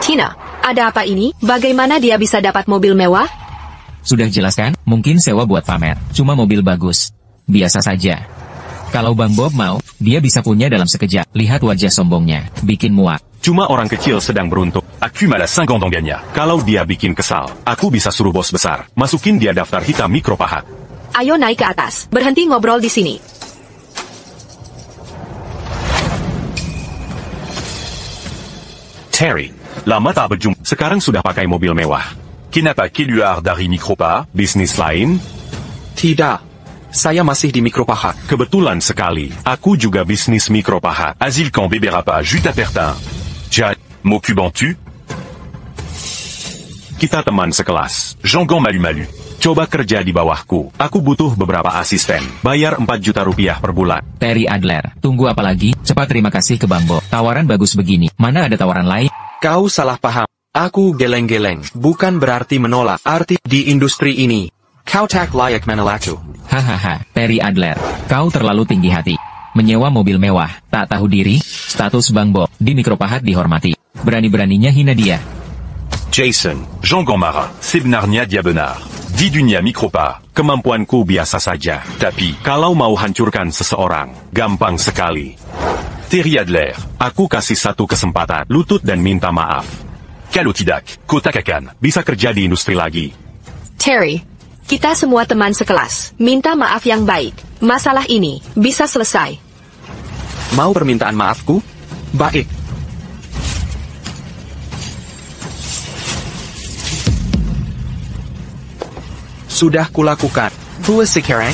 Tina, ada apa ini? Bagaimana dia bisa dapat mobil mewah? Sudah jelas kan? Mungkin sewa buat pamer. Cuma mobil bagus. Biasa saja. Kalau Bang Bob mau, dia bisa punya dalam sekejap. Lihat wajah sombongnya. Bikin muak. Cuma orang kecil sedang beruntung. Aku malah sanggup donganya. Kalau dia bikin kesal, aku bisa suruh bos besar. Masukin dia daftar hitam mikropahat. Ayo naik ke atas. Berhenti ngobrol di sini. Terry, lama tak berjumpa. Sekarang sudah pakai mobil mewah. Kenapa keluar dari mikropa? Bisnis lain? Tidak. Saya masih di mikropahat. Kebetulan sekali. Aku juga bisnis mikropahat. Asil quand beberapa juta pertin. Jadi, m'occupantu? Kita teman sekelas. Jangan malu-malu. Coba kerja di bawahku. Aku butuh beberapa asisten. Bayar 4 juta rupiah per bulan. Terry Adler, tunggu apa lagi? Cepat terima kasih ke Bang Bob. Tawaran bagus begini. Mana ada tawaran lain? Kau salah paham. Aku geleng-geleng. Bukan berarti menolak. Arti di industri ini. Kau tak layak menolakku. Hahaha, Terry Adler. Kau terlalu tinggi hati. Menyewa mobil mewah, tak tahu diri, status Bang Bob, di mikropahat dihormati. Berani-beraninya hina dia. Jason, jangan marah. Sebenarnya dia benar. Di dunia mikropa, kemampuanku biasa saja. Tapi, kalau mau hancurkan seseorang, gampang sekali. Terry Adler, aku kasih satu kesempatan. Lutut dan minta maaf. Kalau tidak, ku tak akan bisa kerja di industri lagi. Terry, kita semua teman sekelas. Minta maaf yang baik. Masalah ini bisa selesai. Mau permintaan maafku? Baik. Sudah kulakukan. Puas sekarang?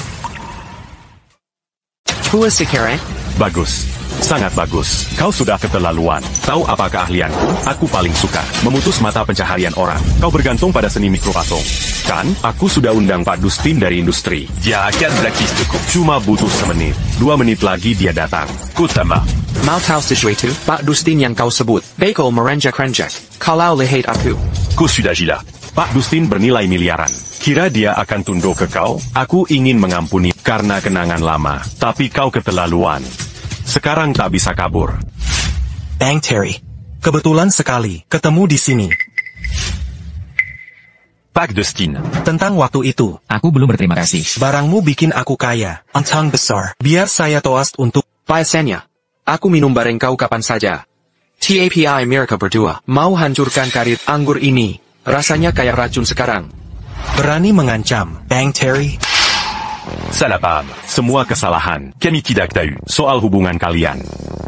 Puas sekarang? Bagus. Sangat bagus. Kau sudah keterlaluan. Tahu apa keahlianku? Aku paling suka memutus mata pencaharian orang. Kau bergantung pada seni mikropatong. Kan, aku sudah undang Pak Dustin dari industri. Dia akan blacklistiku. Cuma butuh semenit. 2 menit lagi dia datang. Kutama. Mau tahu sesuatu? Pak Dustin yang kau sebut. Bekel merenjak-renjak. Kalau lihat aku. Ku sudah gila. Pak Dustin bernilai miliaran. Kira dia akan tunduk ke kau? Aku ingin mengampuni karena kenangan lama. Tapi kau keterlaluan. Sekarang tak bisa kabur. Bang Terry. Kebetulan sekali ketemu di sini. Pak Dustin. Tentang waktu itu. Aku belum berterima kasih. Barangmu bikin aku kaya. Antang besar. Biar saya toast untuk... Paesannya. Aku minum bareng kau kapan saja. TAPI mereka berdua. Mau hancurkan karir anggur ini. Rasanya kayak racun sekarang. Berani mengancam. Bang Terry. Salah paham. Semua kesalahan. Kami tidak tahu soal hubungan kalian.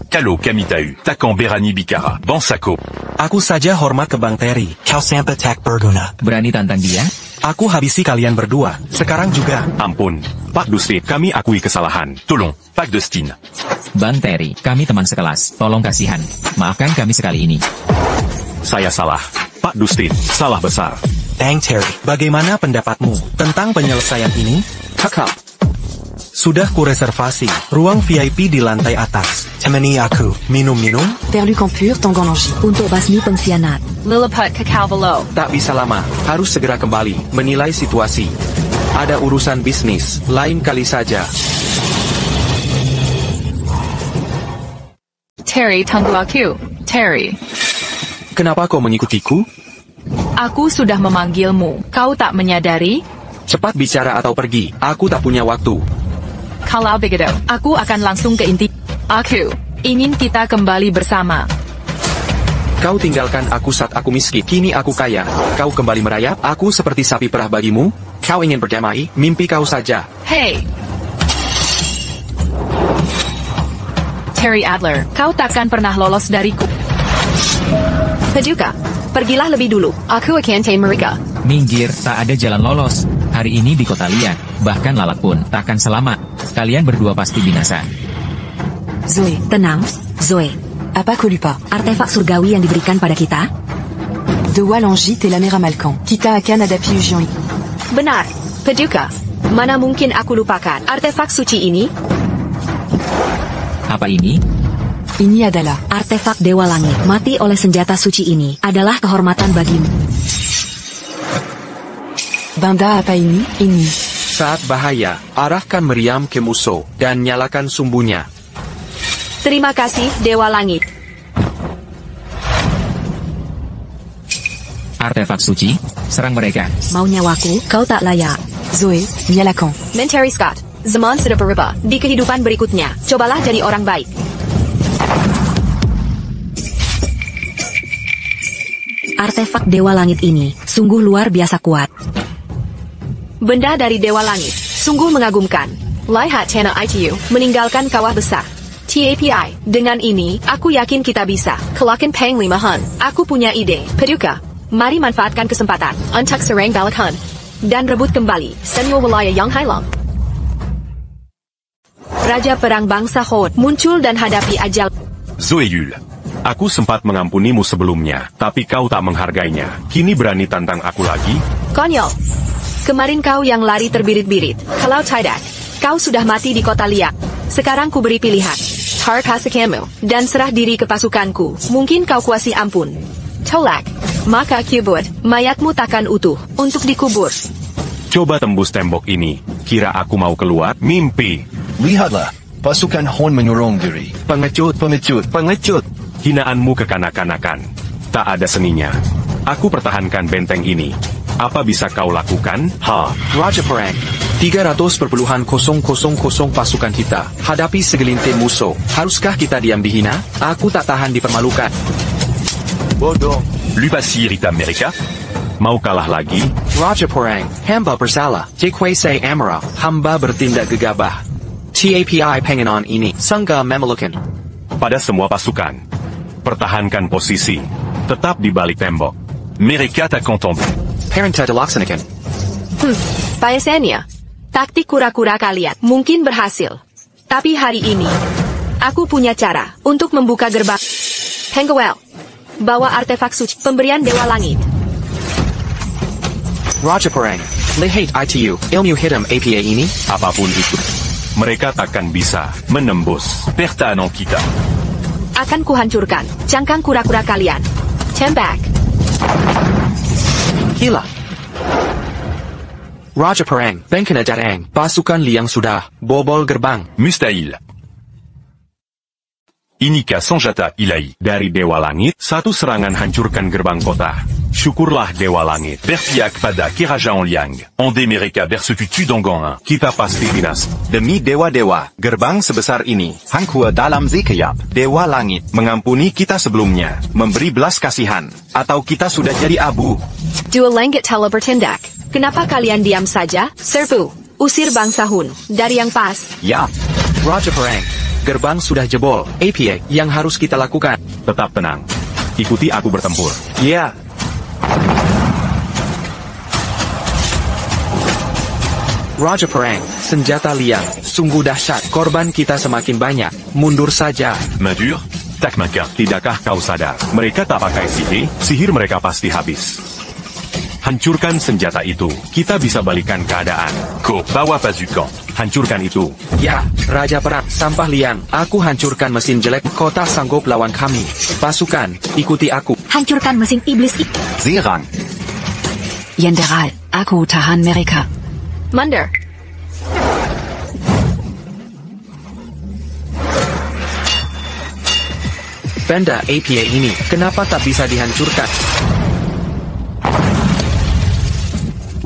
Kalau kami tahu, takkan berani bicara. Bangsako. Aku saja hormat ke Bang Terry. Kau sampai tak berguna. Berani tantang dia? Aku habisi kalian berdua. Sekarang juga. Ampun. Pak Dustin, kami akui kesalahan. Tolong, Pak Dustin. Bang Terry, kami teman sekelas. Tolong kasihan. Maafkan kami sekali ini. Saya salah. Pak Dustin, salah besar. Bang Terry, bagaimana pendapatmu tentang penyelesaian ini? Kakak. Sudah kureservasi ruang VIP di lantai atas. Temani aku minum-minum. Perlukan pur Tonggonoshi. Untuk basmi pengkhianat. Lilliput Cacao Below. Tak bisa lama. Harus segera kembali. Menilai situasi. Ada urusan bisnis. Lain kali saja. Terry, tunggu aku. Terry. Kenapa kau mengikutiku? Aku sudah memanggilmu. Kau tak menyadari? Cepat bicara atau pergi. Aku tak punya waktu. Kalau begitu, aku akan langsung ke inti. Aku ingin kita kembali bersama. Kau tinggalkan aku saat aku miskin. Kini aku kaya. Kau kembali merayap. Aku seperti sapi perah bagimu. Kau ingin berdamai. Mimpi kau saja. Hey! Terry Adler, kau takkan pernah lolos dariku. Pejuka, pergilah lebih dulu. Aku akan tanya mereka. Minggir, tak ada jalan lolos. Hari ini di kota Liang, bahkan lalat pun takkan selamat. Kalian berdua pasti binasa. Zoe, tenang. Zoe, Apa Kolupa? artefak surgawi yang diberikan pada kita? Dewa Langit et la mer Amalkan. Kita akan hadapi ujian itu. Benar, Paduka. Mana mungkin aku lupakan artefak suci ini? Apa ini? Ini adalah Artefak Dewa Langit. Mati oleh senjata suci ini adalah kehormatan bagimu. Banda apa ini? Ini. Saat bahaya, arahkan meriam ke musuh dan nyalakan sumbunya. Terima kasih, Dewa Langit. Artefak suci? Serang mereka. Mau nyawaku, kau tak layak. Zoe, nyalakan. Menteri Scott, zaman sudah berubah. Di kehidupan berikutnya, cobalah jadi orang baik. Artefak Dewa Langit ini sungguh luar biasa kuat. Benda dari Dewa Langit, sungguh mengagumkan. Lihat Chana ITU, meninggalkan kawah besar. TAPI, dengan ini, aku yakin kita bisa. Kelakan Peng Limahan, aku punya ide. Paduka, mari manfaatkan kesempatan, untuk serang balakan. Dan rebut kembali, semua wilayah yang hilang. Raja Perang Bangsa Hon, muncul dan hadapi ajal. Zoeyul, aku sempat mengampunimu sebelumnya, tapi kau tak menghargainya. Kini berani tantang aku lagi? Konyol. Kemarin kau yang lari terbirit-birit. Kalau tidak, kau sudah mati di kota Liang. Sekarang ku beri pilihan. Harpasa kamu, dan serah diri ke pasukanku. Mungkin kau kuasi ampun. Tolak. Maka Cubot, mayatmu takkan utuh, untuk dikubur. Coba tembus tembok ini. Kira aku mau keluar? Mimpi. Lihatlah, pasukan Hon menyurung diri. Pengecut. Hinaanmu kekanak-kanakan. Tak ada seninya. Aku pertahankan benteng ini. Apa bisa kau lakukan? Raja Perang. 300,000 pasukan kita hadapi segelintir musuh. Haruskah kita diam dihina? Aku tak tahan dipermalukan. Bodoh. Lupasi Rita Amerika? Mau kalah lagi? Raja Perang, hamba bersalah. Jekwese Amara, hamba bertindak gegabah. TAPI pengenan ini, sangga memelukan. Pada semua pasukan, pertahankan posisi. Tetap di balik tembok. Mereka tak contemple. Perintah dilaksanakan. Payasannya, taktik kura-kura kalian mungkin berhasil. Tapi hari ini, aku punya cara untuk membuka gerbang. Penguel, bawa artefak suci pemberian Dewa Langit. Raja Perang, lihat ITU, ilmu hitam APA ini? Apapun itu, mereka takkan bisa menembus pertahanan kita. Akan kuhancurkan cangkang kura-kura kalian. Tembak. Gila. Raja Perang, Bengkana Darang, pasukan Liang sudah bobol gerbang. Mustahil. Inika Sonjata Ilai. Dari Dewa Langit, satu serangan hancurkan gerbang kota. Syukurlah Dewa Langit. Berpihak pada Kerajaan Liang. Onde mereka bersekutu dengan kita pasti binasa. Demi dewa-dewa, gerbang sebesar ini, Hangkua dalam Zekeyap, Dewa Langit, mengampuni kita sebelumnya, memberi belas kasihan, atau kita sudah jadi abu. Dua Langit telah bertindak. Kenapa kalian diam saja? Serbu, usir bangsa Hun dari yang pas. Ya. Raja Perang, gerbang sudah jebol. APA yang harus kita lakukan. Tetap tenang. Ikuti aku bertempur. Ya. Raja Perang, senjata Liang, sungguh dahsyat. Korban kita semakin banyak. Mundur saja. Madur? Tak maka, tidakkah kau sadar? Mereka tak pakai sihir mereka pasti habis. Hancurkan senjata itu. Kita bisa balikan keadaan. Go, bawa pasukan. Hancurkan itu. Ya, Raja Perang, sampah Liang. Aku hancurkan mesin jelek. Kota sanggup lawan kami. Pasukan, ikuti aku. Hancurkan mesin iblis itu. Zerang. Jenderal, aku tahan mereka. Mander. Benda APA ini, kenapa tak bisa dihancurkan?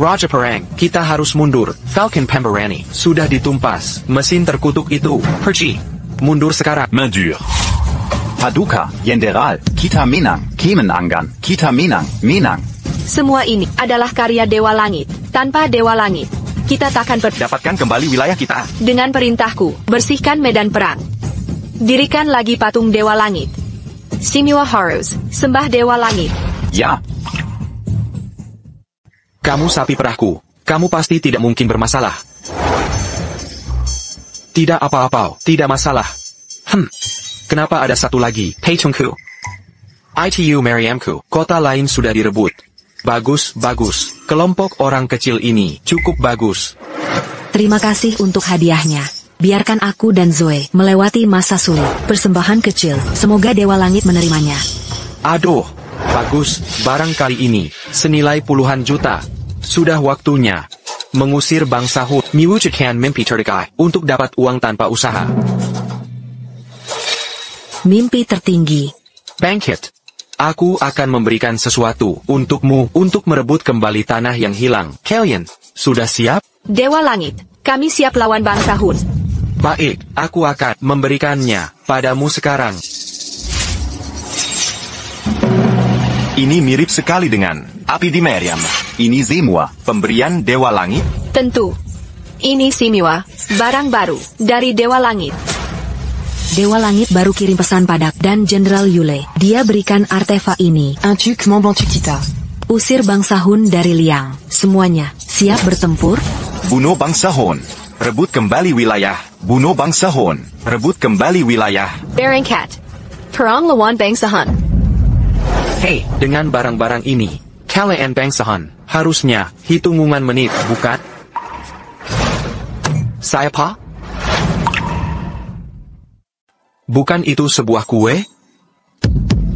Raja Perang, kita harus mundur. Falcon Pemberani, sudah ditumpas. Mesin terkutuk itu, pergi. Mundur sekarang. Madur. Paduka, Jenderal, kita menang. Kemenangan, kita menang. Semua ini adalah karya Dewa Langit. Tanpa Dewa Langit, kita takkan dapatkan kembali wilayah kita. Dengan perintahku, bersihkan medan perang. Dirikan lagi patung Dewa Langit. Simua Horus, sembah Dewa Langit. Ya. Kamu sapi perahku. Kamu pasti tidak mungkin bermasalah. Tidak apa-apa, tidak masalah. Kenapa ada satu lagi? Peitungku. ITU Meriamku, kota lain sudah direbut. Bagus, bagus. Kelompok orang kecil ini cukup bagus. Terima kasih untuk hadiahnya. Biarkan aku dan Zoe melewati masa sulit. Persembahan kecil, semoga Dewa Langit menerimanya. Aduh, bagus. Barang kali ini senilai puluhan juta. Sudah waktunya mengusir bangsa Hun. Mewujudkan mimpi terdekat untuk dapat uang tanpa usaha. Mimpi tertinggi. Bangkit. Aku akan memberikan sesuatu untukmu untuk merebut kembali tanah yang hilang. Kalian, sudah siap? Dewa Langit, kami siap lawan bangsa Hun. Baik, aku akan memberikannya padamu sekarang. Ini mirip sekali dengan api di Meriam. Ini semua pemberian Dewa Langit? Tentu. Ini Simiwa, barang baru dari Dewa Langit. Dewa Langit baru kirim pesan pada dan Jenderal Yule. Dia berikan artefak ini. Un tuc m'embantu kita. Usir bangsa Hun dari Liang. Semuanya siap bertempur? Bunuh bangsa Hun. Rebut kembali wilayah. Bunuh bangsa Hun. Rebut kembali wilayah. Berangkat. Perang lawan bangsa Hun. Hei, dengan barang-barang ini, kalian bangsa Hun harusnya hitungan menit, bukan? Saya apa? Bukan itu sebuah kue?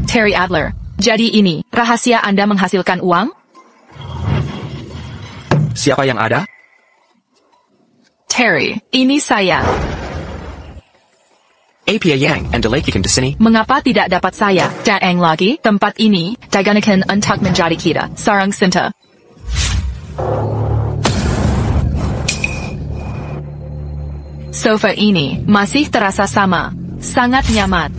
Terry Adler, jadi ini, rahasia Anda menghasilkan uang? Siapa yang ada? Terry, ini saya. Apia Yang, Anda lakukan di sini? Mengapa tidak dapat saya, Daeng lagi, tempat ini, digunakan untuk menjadi kita, sarang cinta. Sofa ini, masih terasa sama. Sangat nyaman.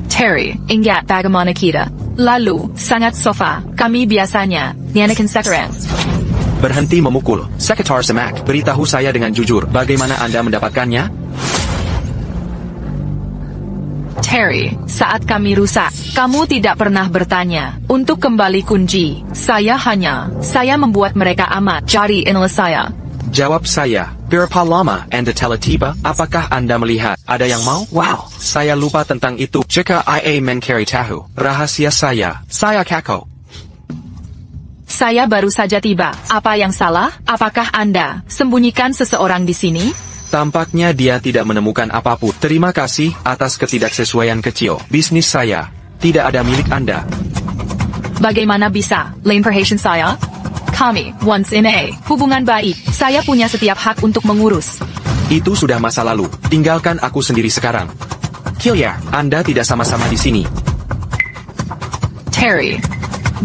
Terry, ingat bagaimana kita. Lalu, sangat sofa, kami biasanya, nyanakan sekarang. Berhenti memukul. Sekitar Semak, beritahu saya dengan jujur, bagaimana Anda mendapatkannya? Terry, saat kami rusak, kamu tidak pernah bertanya, untuk kembali kunci. Saya membuat mereka amat, jadi inilah saya. Jawab saya, berapa lama Anda telah tiba? Apakah Anda melihat ada yang mau? Wow, saya lupa tentang itu. Jika IA mencari tahu rahasia saya kako. Saya baru saja tiba. Apa yang salah? Apakah Anda sembunyikan seseorang di sini? Tampaknya dia tidak menemukan apapun. Terima kasih atas ketidaksesuaian kecil. Bisnis saya tidak ada milik Anda. Bagaimana bisa? Lain perhatian saya? Kami, once in a hubungan baik. Saya punya setiap hak untuk mengurus. Itu sudah masa lalu. Tinggalkan aku sendiri sekarang. Kilya, Anda tidak sama-sama di sini. Terry,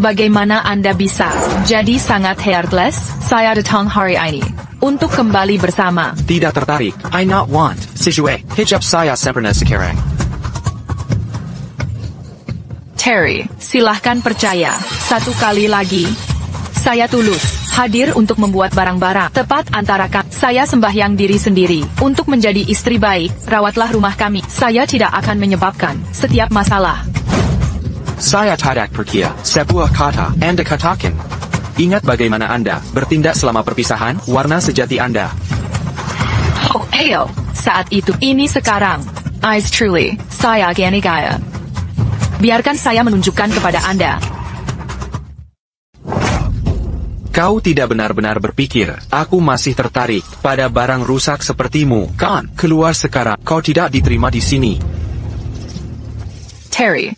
bagaimana Anda bisa jadi sangat heartless? Saya datang hari ini untuk kembali bersama. Tidak tertarik. I not want. Sijue, hijab saya sempurna sekarang. Terry, silahkan percaya. Satu kali lagi. Saya tulus, hadir untuk membuat barang-barang tepat antara kami. Saya sembahyang diri sendiri, untuk menjadi istri baik, rawatlah rumah kami. Saya tidak akan menyebabkan setiap masalah. Saya tidak percaya, sebuah kata, Anda katakan. Ingat bagaimana Anda bertindak selama perpisahan, warna sejati Anda. Oh, ayo, saat itu, ini sekarang. Eyes truly, saya Gani Gaya. Biarkan saya menunjukkan kepada Anda. Kau tidak benar-benar berpikir, aku masih tertarik pada barang rusak sepertimu, kan? Keluar sekarang, kau tidak diterima di sini. Terry,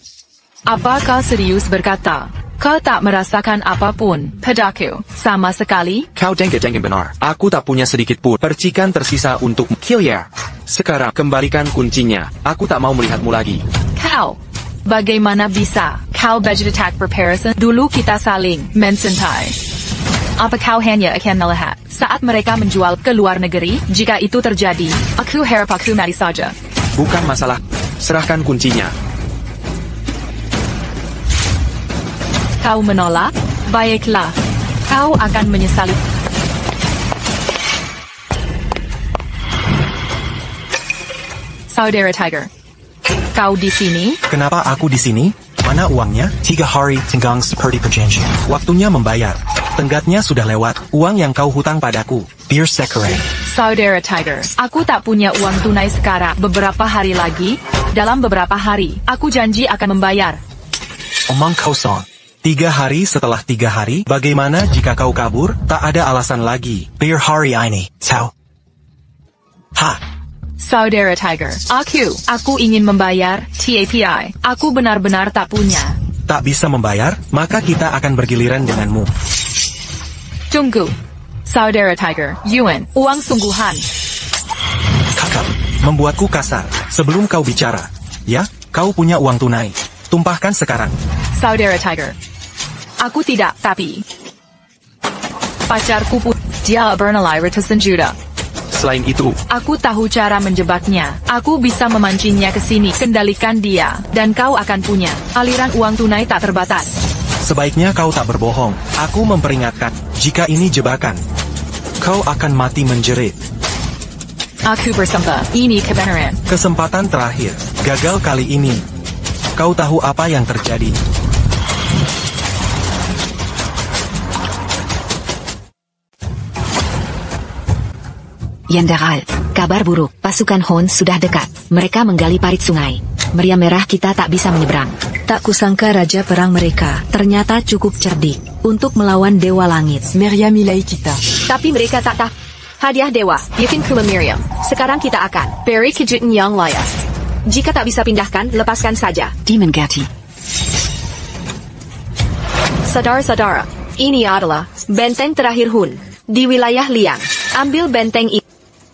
apa kau serius berkata, kau tak merasakan apapun padaku, sama sekali? Kau jengkel benar, aku tak punya sedikit pun percikan tersisa untuk Kilya. Sekarang, kembalikan kuncinya, aku tak mau melihatmu lagi. Kau, bagaimana bisa, kau budget attack comparison, dulu kita saling mencintai. Apa kau hanya akan melihat saat mereka menjual ke luar negeri? Jika itu terjadi, aku harap aku mati saja. Bukan masalah. Serahkan kuncinya. Kau menolak? Baiklah. Kau akan menyesali. Saudara Tiger. Kau di sini? Kenapa aku di sini? Mana uangnya? 3 hari tenggang seperti perjanjian. Waktunya membayar. Tenggatnya sudah lewat, uang yang kau hutang padaku. Berserker. Saudara Tiger, aku tak punya uang tunai sekarang. Beberapa hari lagi, dalam beberapa hari, aku janji akan membayar. Omong kosong. 3 hari setelah 3 hari, bagaimana jika kau kabur? Tak ada alasan lagi. Bir hari ini, Sao. Ha. Saudara Tiger, aku ingin membayar, TAPI. Aku benar-benar tak punya. Tak bisa membayar, maka kita akan bergiliran denganmu. Tunggu. Saudara Tiger, Yuan, uang sungguhan. Kakak, membuatku kasar. Sebelum kau bicara, ya, kau punya uang tunai. Tumpahkan sekarang. Saudara Tiger. Aku tidak, tapi... Pacarku pun, dia bernilai ratusan juta. Selain itu, aku tahu cara menjebaknya. Aku bisa memancingnya ke sini, kendalikan dia, dan kau akan punya aliran uang tunai tak terbatas. Sebaiknya kau tak berbohong. Aku memperingatkan, jika ini jebakan, kau akan mati menjerit. Aku bersumpah, ini kebenaran. Kesempatan terakhir, gagal kali ini. Kau tahu apa yang terjadi. Jenderal, kabar buruk, pasukan Hon sudah dekat. Mereka menggali parit sungai. Meriam merah kita tak bisa menyeberang. Tak kusangka raja perang mereka ternyata cukup cerdik untuk melawan Dewa Langit. Meriam ilai kita. Tapi mereka tak tahu. Hadiah Dewa, yakin kuma Miriam. Sekarang kita akan beri kejutan yang layak. Jika tak bisa pindahkan, lepaskan saja. Dimengerti. Saudara-saudara, ini adalah benteng terakhir Hun di wilayah Liang. Ambil benteng ini.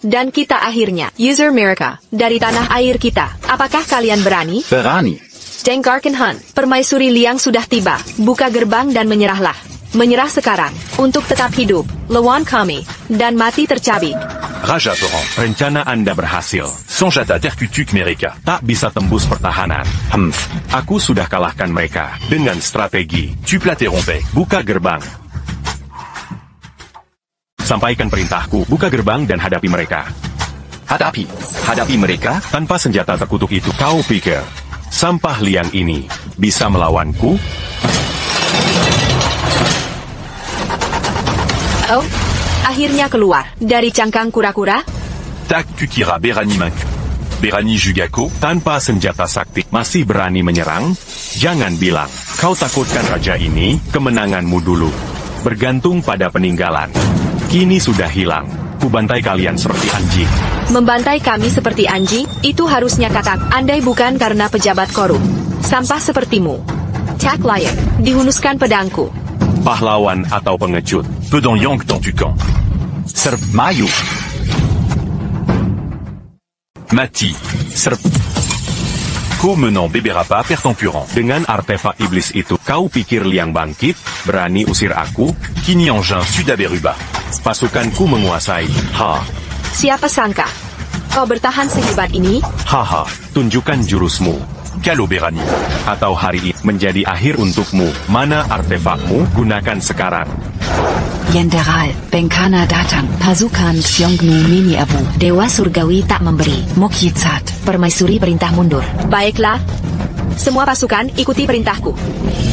Dan kita akhirnya, user mereka, dari tanah air kita. Apakah kalian berani? Berani. Dengarkan Han, permaisuri Liang sudah tiba. Buka gerbang dan menyerahlah. Menyerah sekarang, untuk tetap hidup, lawan kami, dan mati tercabik. Raja Torrent, rencana Anda berhasil. Sonjata terkutuk mereka. Tak bisa tembus pertahanan. Aku sudah kalahkan mereka. Dengan strategi. Tu platerompe. Buka gerbang. Sampaikan perintahku, buka gerbang dan hadapi mereka. Hadapi mereka? Tanpa senjata terkutuk itu, kau pikir sampah Liang ini bisa melawanku? Oh, akhirnya keluar dari cangkang kura-kura. Tak kukira berani vaincu. Berani Jugako, tanpa senjata sakti, masih berani menyerang? Jangan bilang, kau takutkan raja ini, kemenanganmu dulu. Bergantung pada peninggalan. Kini sudah hilang. Kubantai kalian seperti anjing. Membantai kami seperti anjing, itu harusnya kata, andai bukan karena pejabat korup. Sampah sepertimu. Tak layak, dihunuskan pedangku. Pahlawan atau pengecut. Pedang yang tentukan. Mayu. Mati. Kau menang beberapa pertempuran. Dengan artefak iblis itu, kau pikir Liang bangkit? Berani usir aku? Kini engin sudah berubah. Pasukanku menguasai. Siapa sangka? Kau bertahan sehebat ini? Tunjukkan jurusmu. Kalau berani. Atau hari ini menjadi akhir untukmu. Mana artefakmu? Gunakan sekarang. Jenderal, Bengkana datang. Pasukan Xiongnu Mini Abu. Dewa Surgawi tak memberi. Mokyitsat. Permaisuri perintah mundur. Baiklah. Semua pasukan ikuti perintahku.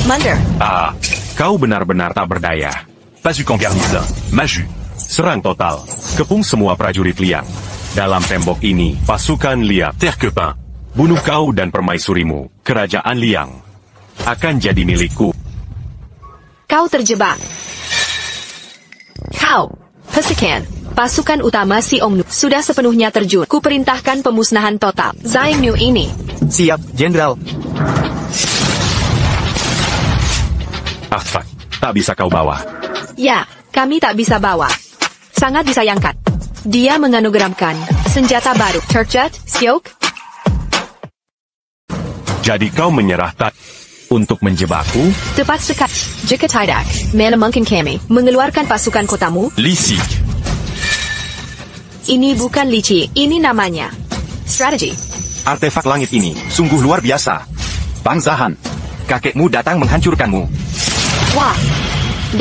Mundur. Kau benar-benar tak berdaya. Pasukan garnison. Maju. Serang total. Kepung semua prajurit Liang. Dalam tembok ini, pasukan Liang terkepung. Bunuh kau dan permaisurimu. Kerajaan Liang akan jadi milikku. Kau terjebak. Kau, pasukan. Pasukan utama Xiongnu sudah sepenuhnya terjun. Kuperintahkan pemusnahan total. Xiongnu ini. Siap, Jenderal. Artefak. Tak bisa kau bawa. Ya, kami tak bisa bawa. Sangat disayangkan. Dia menganugerahkan senjata baru. Terjat, Siok. Jadi kau menyerah tak untuk menjebakku? Tepat sekali. Jika tidak, mana mungkin kami mengeluarkan pasukan kotamu? Licik. Ini bukan licik, ini namanya strategi. Artefak langit ini sungguh luar biasa. Bangsa Han, kakekmu datang menghancurkanmu. Wah,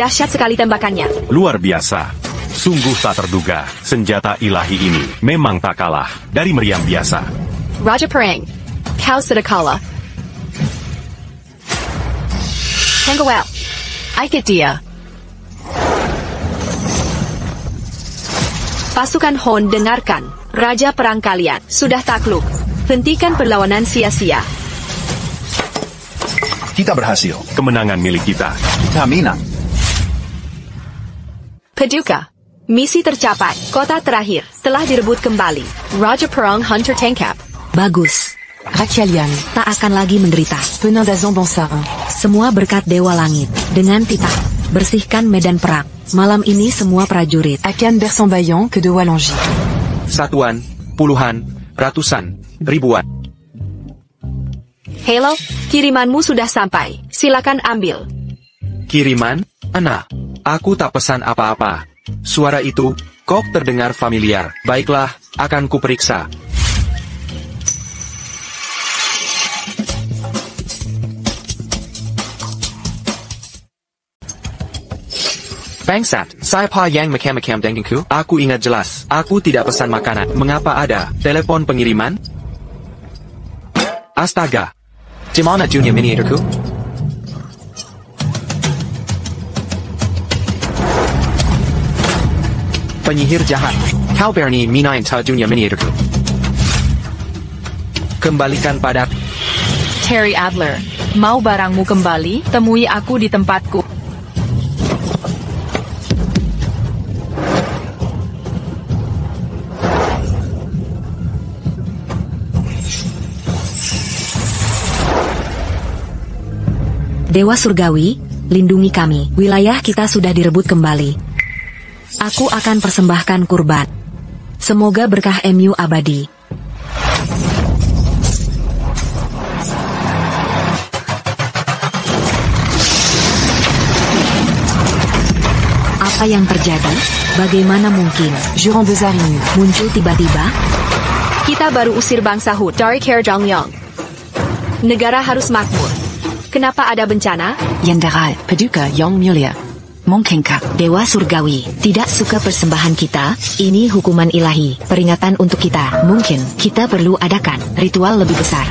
dahsyat sekali tembakannya. Luar biasa. Sungguh tak terduga, senjata ilahi ini memang tak kalah dari meriam biasa. Raja Perang, kau sudah kalah. Tanggawal, ikut dia. Pasukan Hon, dengarkan. Raja perang kalian sudah takluk. Hentikan perlawanan sia-sia. Kita berhasil. Kemenangan milik kita. Kita menang. Paduka. Misi tercapai. Kota terakhir telah direbut kembali. Raja perang Hunter tangkap. Bagus. Rakalian. Tak akan lagi menderita. Penin d'Azan Bonsarin. Semua berkat Dewa Langit. Dengan titah, bersihkan medan perang. Malam ini semua prajurit. Akan Bersambayan que de Walangi. Satuan, puluhan, ratusan, ribuan. Halo, kirimanmu sudah sampai. Silakan ambil. Kiriman? Ana, aku tak pesan apa-apa. Suara itu, kok terdengar familiar. Baiklah, akan kuperiksa. Bangsat, saya Pa Yang Makam Dengengku. Aku ingat jelas, aku tidak pesan makanan. Mengapa ada telepon pengiriman? Astaga. Di mana Junior Miniaturku? Penyihir jahat. Kau berani minain ta Junior Miniaturku. Kembalikan pada Terry Adler, mau barangmu kembali? Temui aku di tempatku. Dewa Surgawi, lindungi kami. Wilayah kita sudah direbut kembali. Aku akan persembahkan kurban. Semoga berkah MU abadi. Apa yang terjadi? Bagaimana mungkin Jurand de Zarin muncul tiba-tiba? Kita baru usir bangsa Hut dari Kerjongyang. Negara harus makmur. Kenapa ada bencana? Yendaral, Paduka Yang Mulia. Mungkinkah Dewa Surgawi tidak suka persembahan kita? Ini hukuman ilahi, peringatan untuk kita. Mungkin kita perlu adakan ritual lebih besar.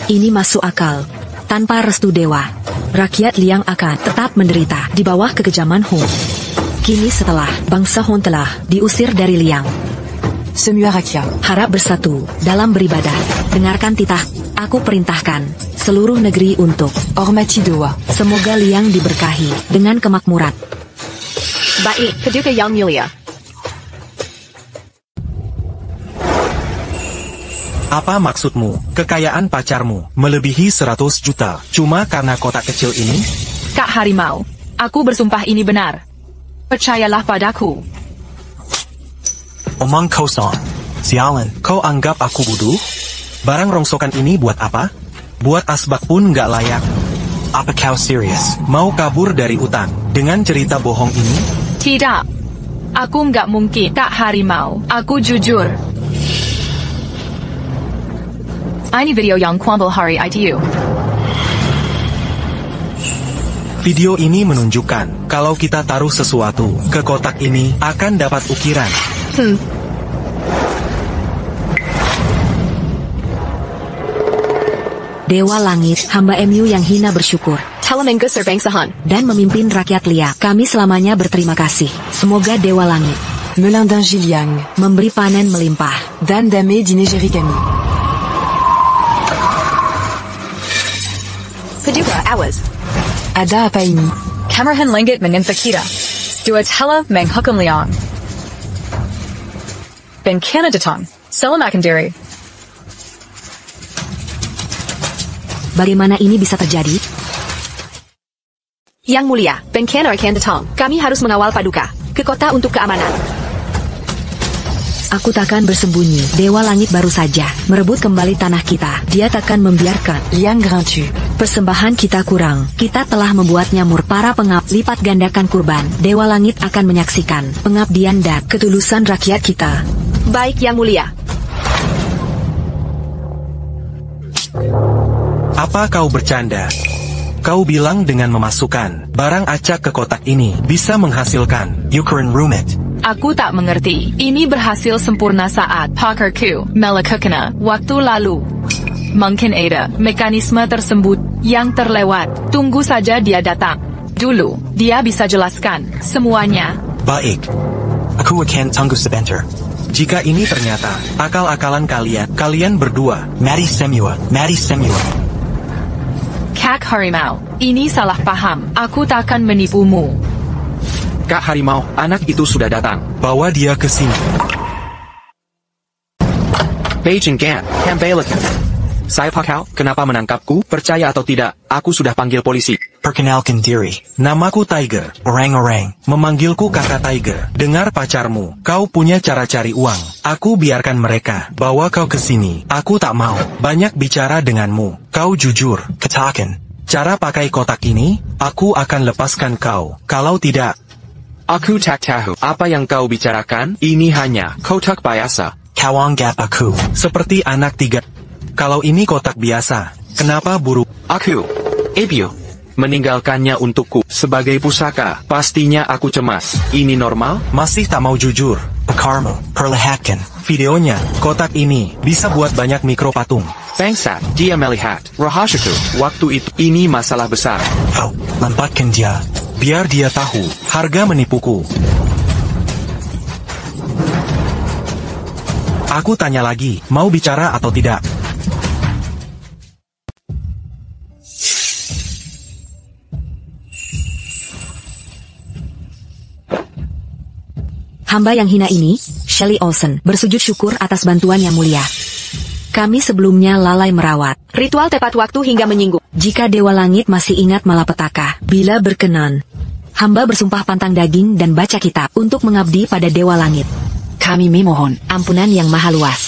Ini masuk akal. Tanpa restu dewa, rakyat Liang akan tetap menderita di bawah kekejaman Hun. Kini setelah bangsa Hun telah diusir dari Liang, Semua rakyat harap bersatu dalam beribadah. Dengarkan titah, aku perintahkan seluruh negeri untuk Hormati Dewa. Semoga Liang diberkahi dengan kemakmuran. Baik, Paduka Yang Mulia. Apa maksudmu? Kekayaan pacarmu melebihi 100 juta cuma karena kotak kecil ini? Kak Harimau, aku bersumpah ini benar. Percayalah padaku. Omong kosong. Sialan, kau anggap aku bodoh? Barang rongsokan ini buat apa? Buat asbak pun nggak layak. Apa kau serius? Mau kabur dari utang dengan cerita bohong ini? Tidak. Aku nggak mungkin. Kak Harimau, aku jujur. Ini video yang kuambil hari itu. Video ini menunjukkan kalau kita taruh sesuatu ke kotak ini akan dapat ukiran. Dewa Langit, hamba MU yang hina bersyukur Telemengguser bangsa Han dan memimpin rakyat Liang. Kami selamanya berterima kasih. Semoga Dewa Langit Melindungi Giliang. memberi panen melimpah. Dan Dame Dinegeri kami. Paduka Awas. Ada apa ini? Kamerhan Langit Meninfakita. Dua Tela Menghukum Liang. Ben Canadaton. Selamakandiri. Bagaimana ini bisa terjadi? Yang Mulia, Bengkenar Kandatong. Kami harus mengawal Paduka ke kota untuk keamanan. Aku takkan bersembunyi. Dewa Langit baru saja merebut kembali tanah kita. Dia takkan membiarkan Liang Grantu. persembahan kita kurang. Kita telah membuat nyamur para pengab. Lipat gandakan kurban. Dewa Langit akan menyaksikan pengabdian dan ketulusan rakyat kita. Baik Yang Mulia. Apa kau bercanda? Kau bilang dengan memasukkan barang acak ke kotak ini bisa menghasilkan Ukraine Rumit. Aku tak mengerti. Ini berhasil sempurna saat pakarku melakukannya waktu lalu. Mungkin ada mekanisme tersebut yang terlewat. Tunggu saja dia datang. Dulu, dia bisa jelaskan semuanya. Baik. Aku Aku akan tunggu sebentar. Jika ini ternyata akal-akalan kalian berdua, Mari Semua. Kak Harimau, ini salah paham. Aku takkan menipumu. Kak Harimau, anak itu sudah datang. Bawa dia ke sini. Beijing Gan, kembalikan. Saya Pakau, kenapa menangkapku? Percaya atau tidak, aku sudah panggil polisi. Perkenalkan diri, namaku Tiger, orang-orang memanggilku kakak Tiger. Dengar pacarmu, kau punya cara cari uang. Aku biarkan mereka bawa kau ke sini. Aku tak mau banyak bicara denganmu. Kau jujur, katakan. Cara pakai kotak ini, aku akan lepaskan kau. Kalau tidak, aku tak tahu apa yang kau bicarakan. Ini hanya kotak biasa. Kau anggap aku seperti anak tiga. Kalau ini kotak biasa, kenapa buru? Aku, Ebio, meninggalkannya untukku sebagai pusaka. Pastinya aku cemas. Ini normal? Masih tak mau jujur? Pekarmu, perlihatkan videonya. Kotak ini bisa buat banyak mikropatung. Bangsat, dia melihat rahasiaku. Waktu itu, ini masalah besar. Oh, lempatkan dia. Biar dia tahu harga menipuku. Aku tanya lagi, mau bicara atau tidak? Hamba yang hina ini, Shelly Olsen, bersujud syukur atas bantuan yang mulia. Kami sebelumnya lalai merawat. Ritual tepat waktu hingga menyinggung. Jika Dewa Langit masih ingat malapetaka, bila berkenan, hamba bersumpah pantang daging dan baca kitab untuk mengabdi pada Dewa Langit. Kami memohon ampunan yang maha luas.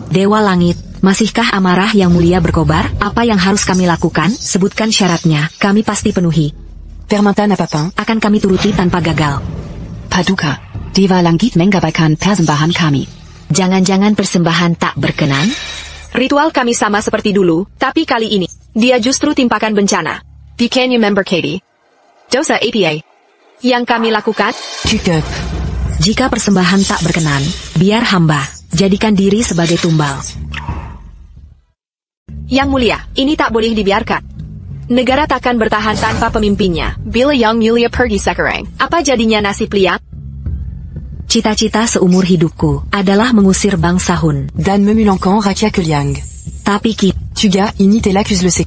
Dewa Langit, masihkah amarah yang mulia berkobar? Apa yang harus kami lakukan? Sebutkan syaratnya, kami pasti penuhi. Permintaan apa-apa akan kami turuti tanpa gagal. Paduka, Dewa Langit mengabaikan persembahan kami. Jangan-jangan persembahan tak berkenan? Ritual kami sama seperti dulu, tapi kali ini, dia justru timpakan bencana. Bukannya member Katie. Dosa APA. Yang kami lakukan? Cukup. Jika persembahan tak berkenan, biar hamba jadikan diri sebagai tumbal. Yang mulia, ini tak boleh dibiarkan. Negara takkan bertahan tanpa pemimpinnya. Bila Yang Mulia pergi sekarang, apa jadinya nasib Liang? Cita-cita seumur hidupku adalah mengusir bangsa Hun. Dan memulangkan rakyat ke Liang. Tapi Tuga ini l'accuse le sec.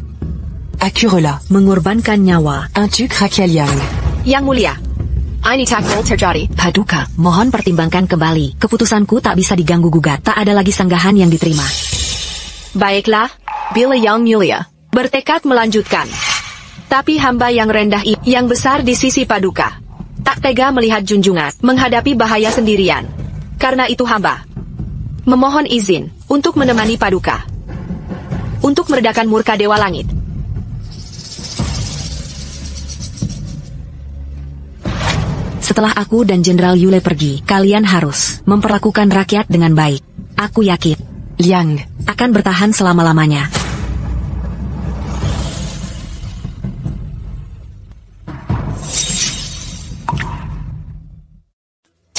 Accure-la. Mengorbankan nyawa. Untuk rakyat Liang. Yang mulia, ini tak boleh terjadi. Paduka, mohon pertimbangkan kembali. Keputusanku tak bisa diganggu-gugat. Tak ada lagi sanggahan yang diterima. Baiklah, bila Yang Mulia bertekad melanjutkan. Tapi hamba yang rendah yang besar di sisi Paduka tak tega melihat junjungan menghadapi bahaya sendirian. Karena itu hamba memohon izin untuk menemani Paduka untuk meredakan murka Dewa Langit. Setelah aku dan Jenderal Yule pergi, kalian harus memperlakukan rakyat dengan baik. Aku yakin Liang akan bertahan selama-lamanya.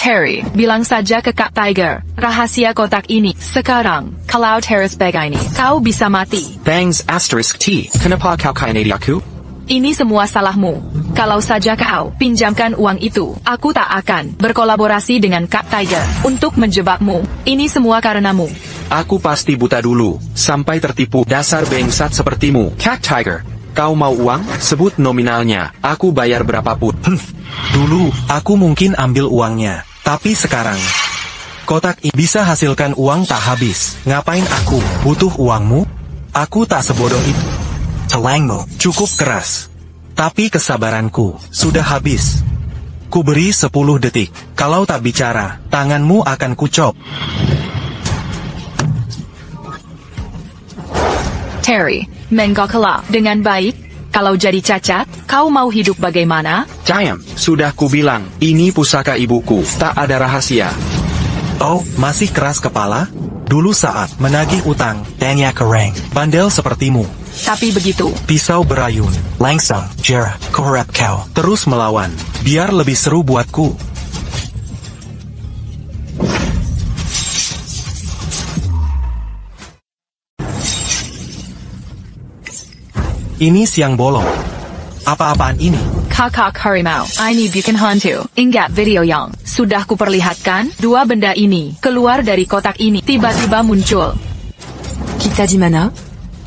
Terry, bilang saja ke Kak Tiger, rahasia kotak ini. Sekarang, kalau Terrace begini, kau bisa mati. Bangs asterisk T, kenapa kau kainati aku? Ini semua salahmu. Kalau saja kau pinjamkan uang itu, aku tak akan berkolaborasi dengan Kak Tiger untuk menjebakmu. Ini semua karenamu. Aku pasti buta dulu, sampai tertipu dasar bangsat sepertimu. Kak Tiger, kau mau uang? Sebut nominalnya, aku bayar berapapun. Dulu, aku mungkin ambil uangnya. Tapi sekarang, kotak ini bisa hasilkan uang tak habis. Ngapain aku butuh uangmu? Aku tak sebodoh itu. Celangmu cukup keras. Tapi kesabaranku sudah habis. Ku beri 10 detik. Kalau tak bicara, tanganmu akan kucop. Terry, menggoklah dengan baik. Kalau jadi cacat, kau mau hidup bagaimana? Jayam, sudah kubilang, ini pusaka ibuku, tak ada rahasia. Oh, masih keras kepala? Dulu saat menagih utang, tanya kereng, bandel sepertimu. Tapi begitu. Pisau berayun, langsung, Jera, korep kau, terus melawan. Biar lebih seru buatku. Ini siang bolong. Apa-apaan ini? Kakak harimau, ini bukan hantu. Ingat video yang sudah kuperlihatkan? Dua benda ini keluar dari kotak ini, tiba-tiba muncul. Kita di mana?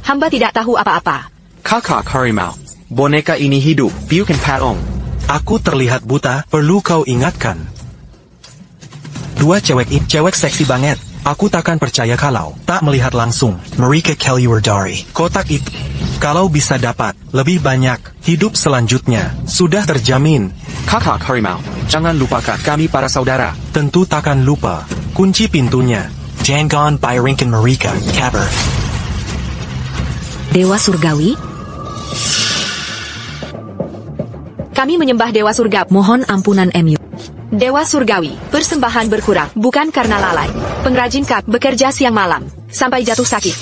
Hamba tidak tahu apa-apa. Kakak harimau, boneka ini hidup, bukan patung. Aku terlihat buta, perlu kau ingatkan. Dua cewek seksi banget. Aku takkan percaya kalau tak melihat langsung. Mereka keluar dari kotak itu. Kalau bisa dapat lebih banyak, hidup selanjutnya sudah terjamin. Kakak harimau, jangan lupakan kami para saudara. Tentu takkan lupa. Kunci pintunya. Jangan biarkan mereka kabur. Dewa Surgawi? Kami menyembah Dewa Surgawi. Mohon ampunan MU. Dewa Surgawi, persembahan berkurang, bukan karena lalai. Pengrajin kap bekerja siang malam, sampai jatuh sakit.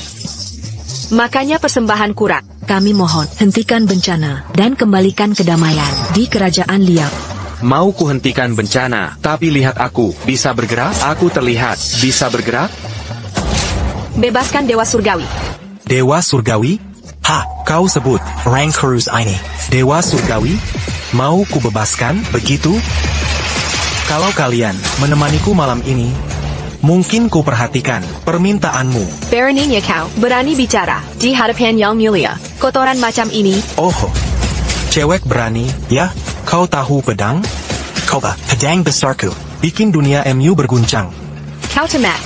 Makanya persembahan kurang. Kami mohon, hentikan bencana, dan kembalikan kedamaian di kerajaan Liang. Mau kuhentikan bencana, tapi lihat aku, bisa bergerak? Aku terlihat, bisa bergerak? Bebaskan Dewa Surgawi. Dewa Surgawi? Kau sebut rank Cruz ini. Dewa Surgawi? Mau kubebaskan, begitu? Kalau kalian menemaniku malam ini, mungkin ku perhatikan permintaanmu. Beraninya kau berani bicara di hadapan yang mulia. Kotoran macam ini. Oh, cewek berani, ya? Kau tahu pedang? Coba, pedang besarku, bikin dunia MU berguncang. Kau cemat.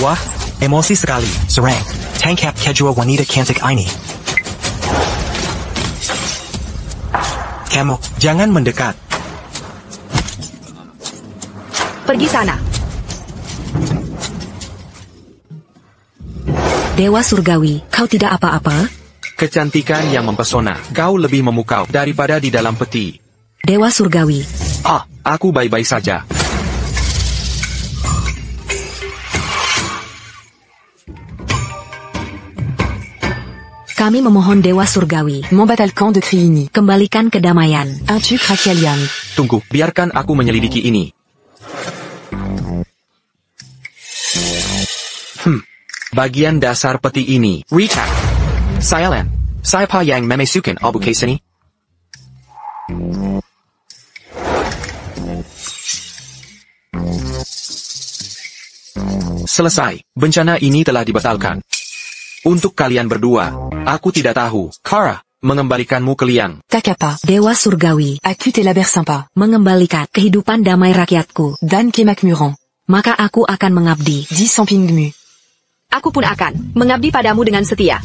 Wah, emosi sekali. Serang, tangkap kedua wanita cantik ini. Kamu, jangan mendekat. Pergi sana. Dewa Surgawi, kau tidak apa-apa? Kecantikan yang mempesona, kau lebih memukau daripada di dalam peti. Dewa Surgawi. Aku baik-baik saja. Kami memohon Dewa Surgawi. M'embatte le camp de Kriini. Kembalikan kedamaian. Un-tu Krakalian. Tunggu, biarkan aku menyelidiki ini. Bagian dasar peti ini. Recap. Silent. Siapa yang memasukkan obukes ini? Selesai. Bencana ini telah dibatalkan. Untuk kalian berdua, aku tidak tahu. Kara, mengembalikanmu ke Liang. Takapa. Dewa Surgawi. Aku te la bersampa. Mengembalikan kehidupan damai rakyatku. Dan kemak muron. Maka aku akan mengabdi. Di sampingmu. Aku pun akan mengabdi padamu dengan setia.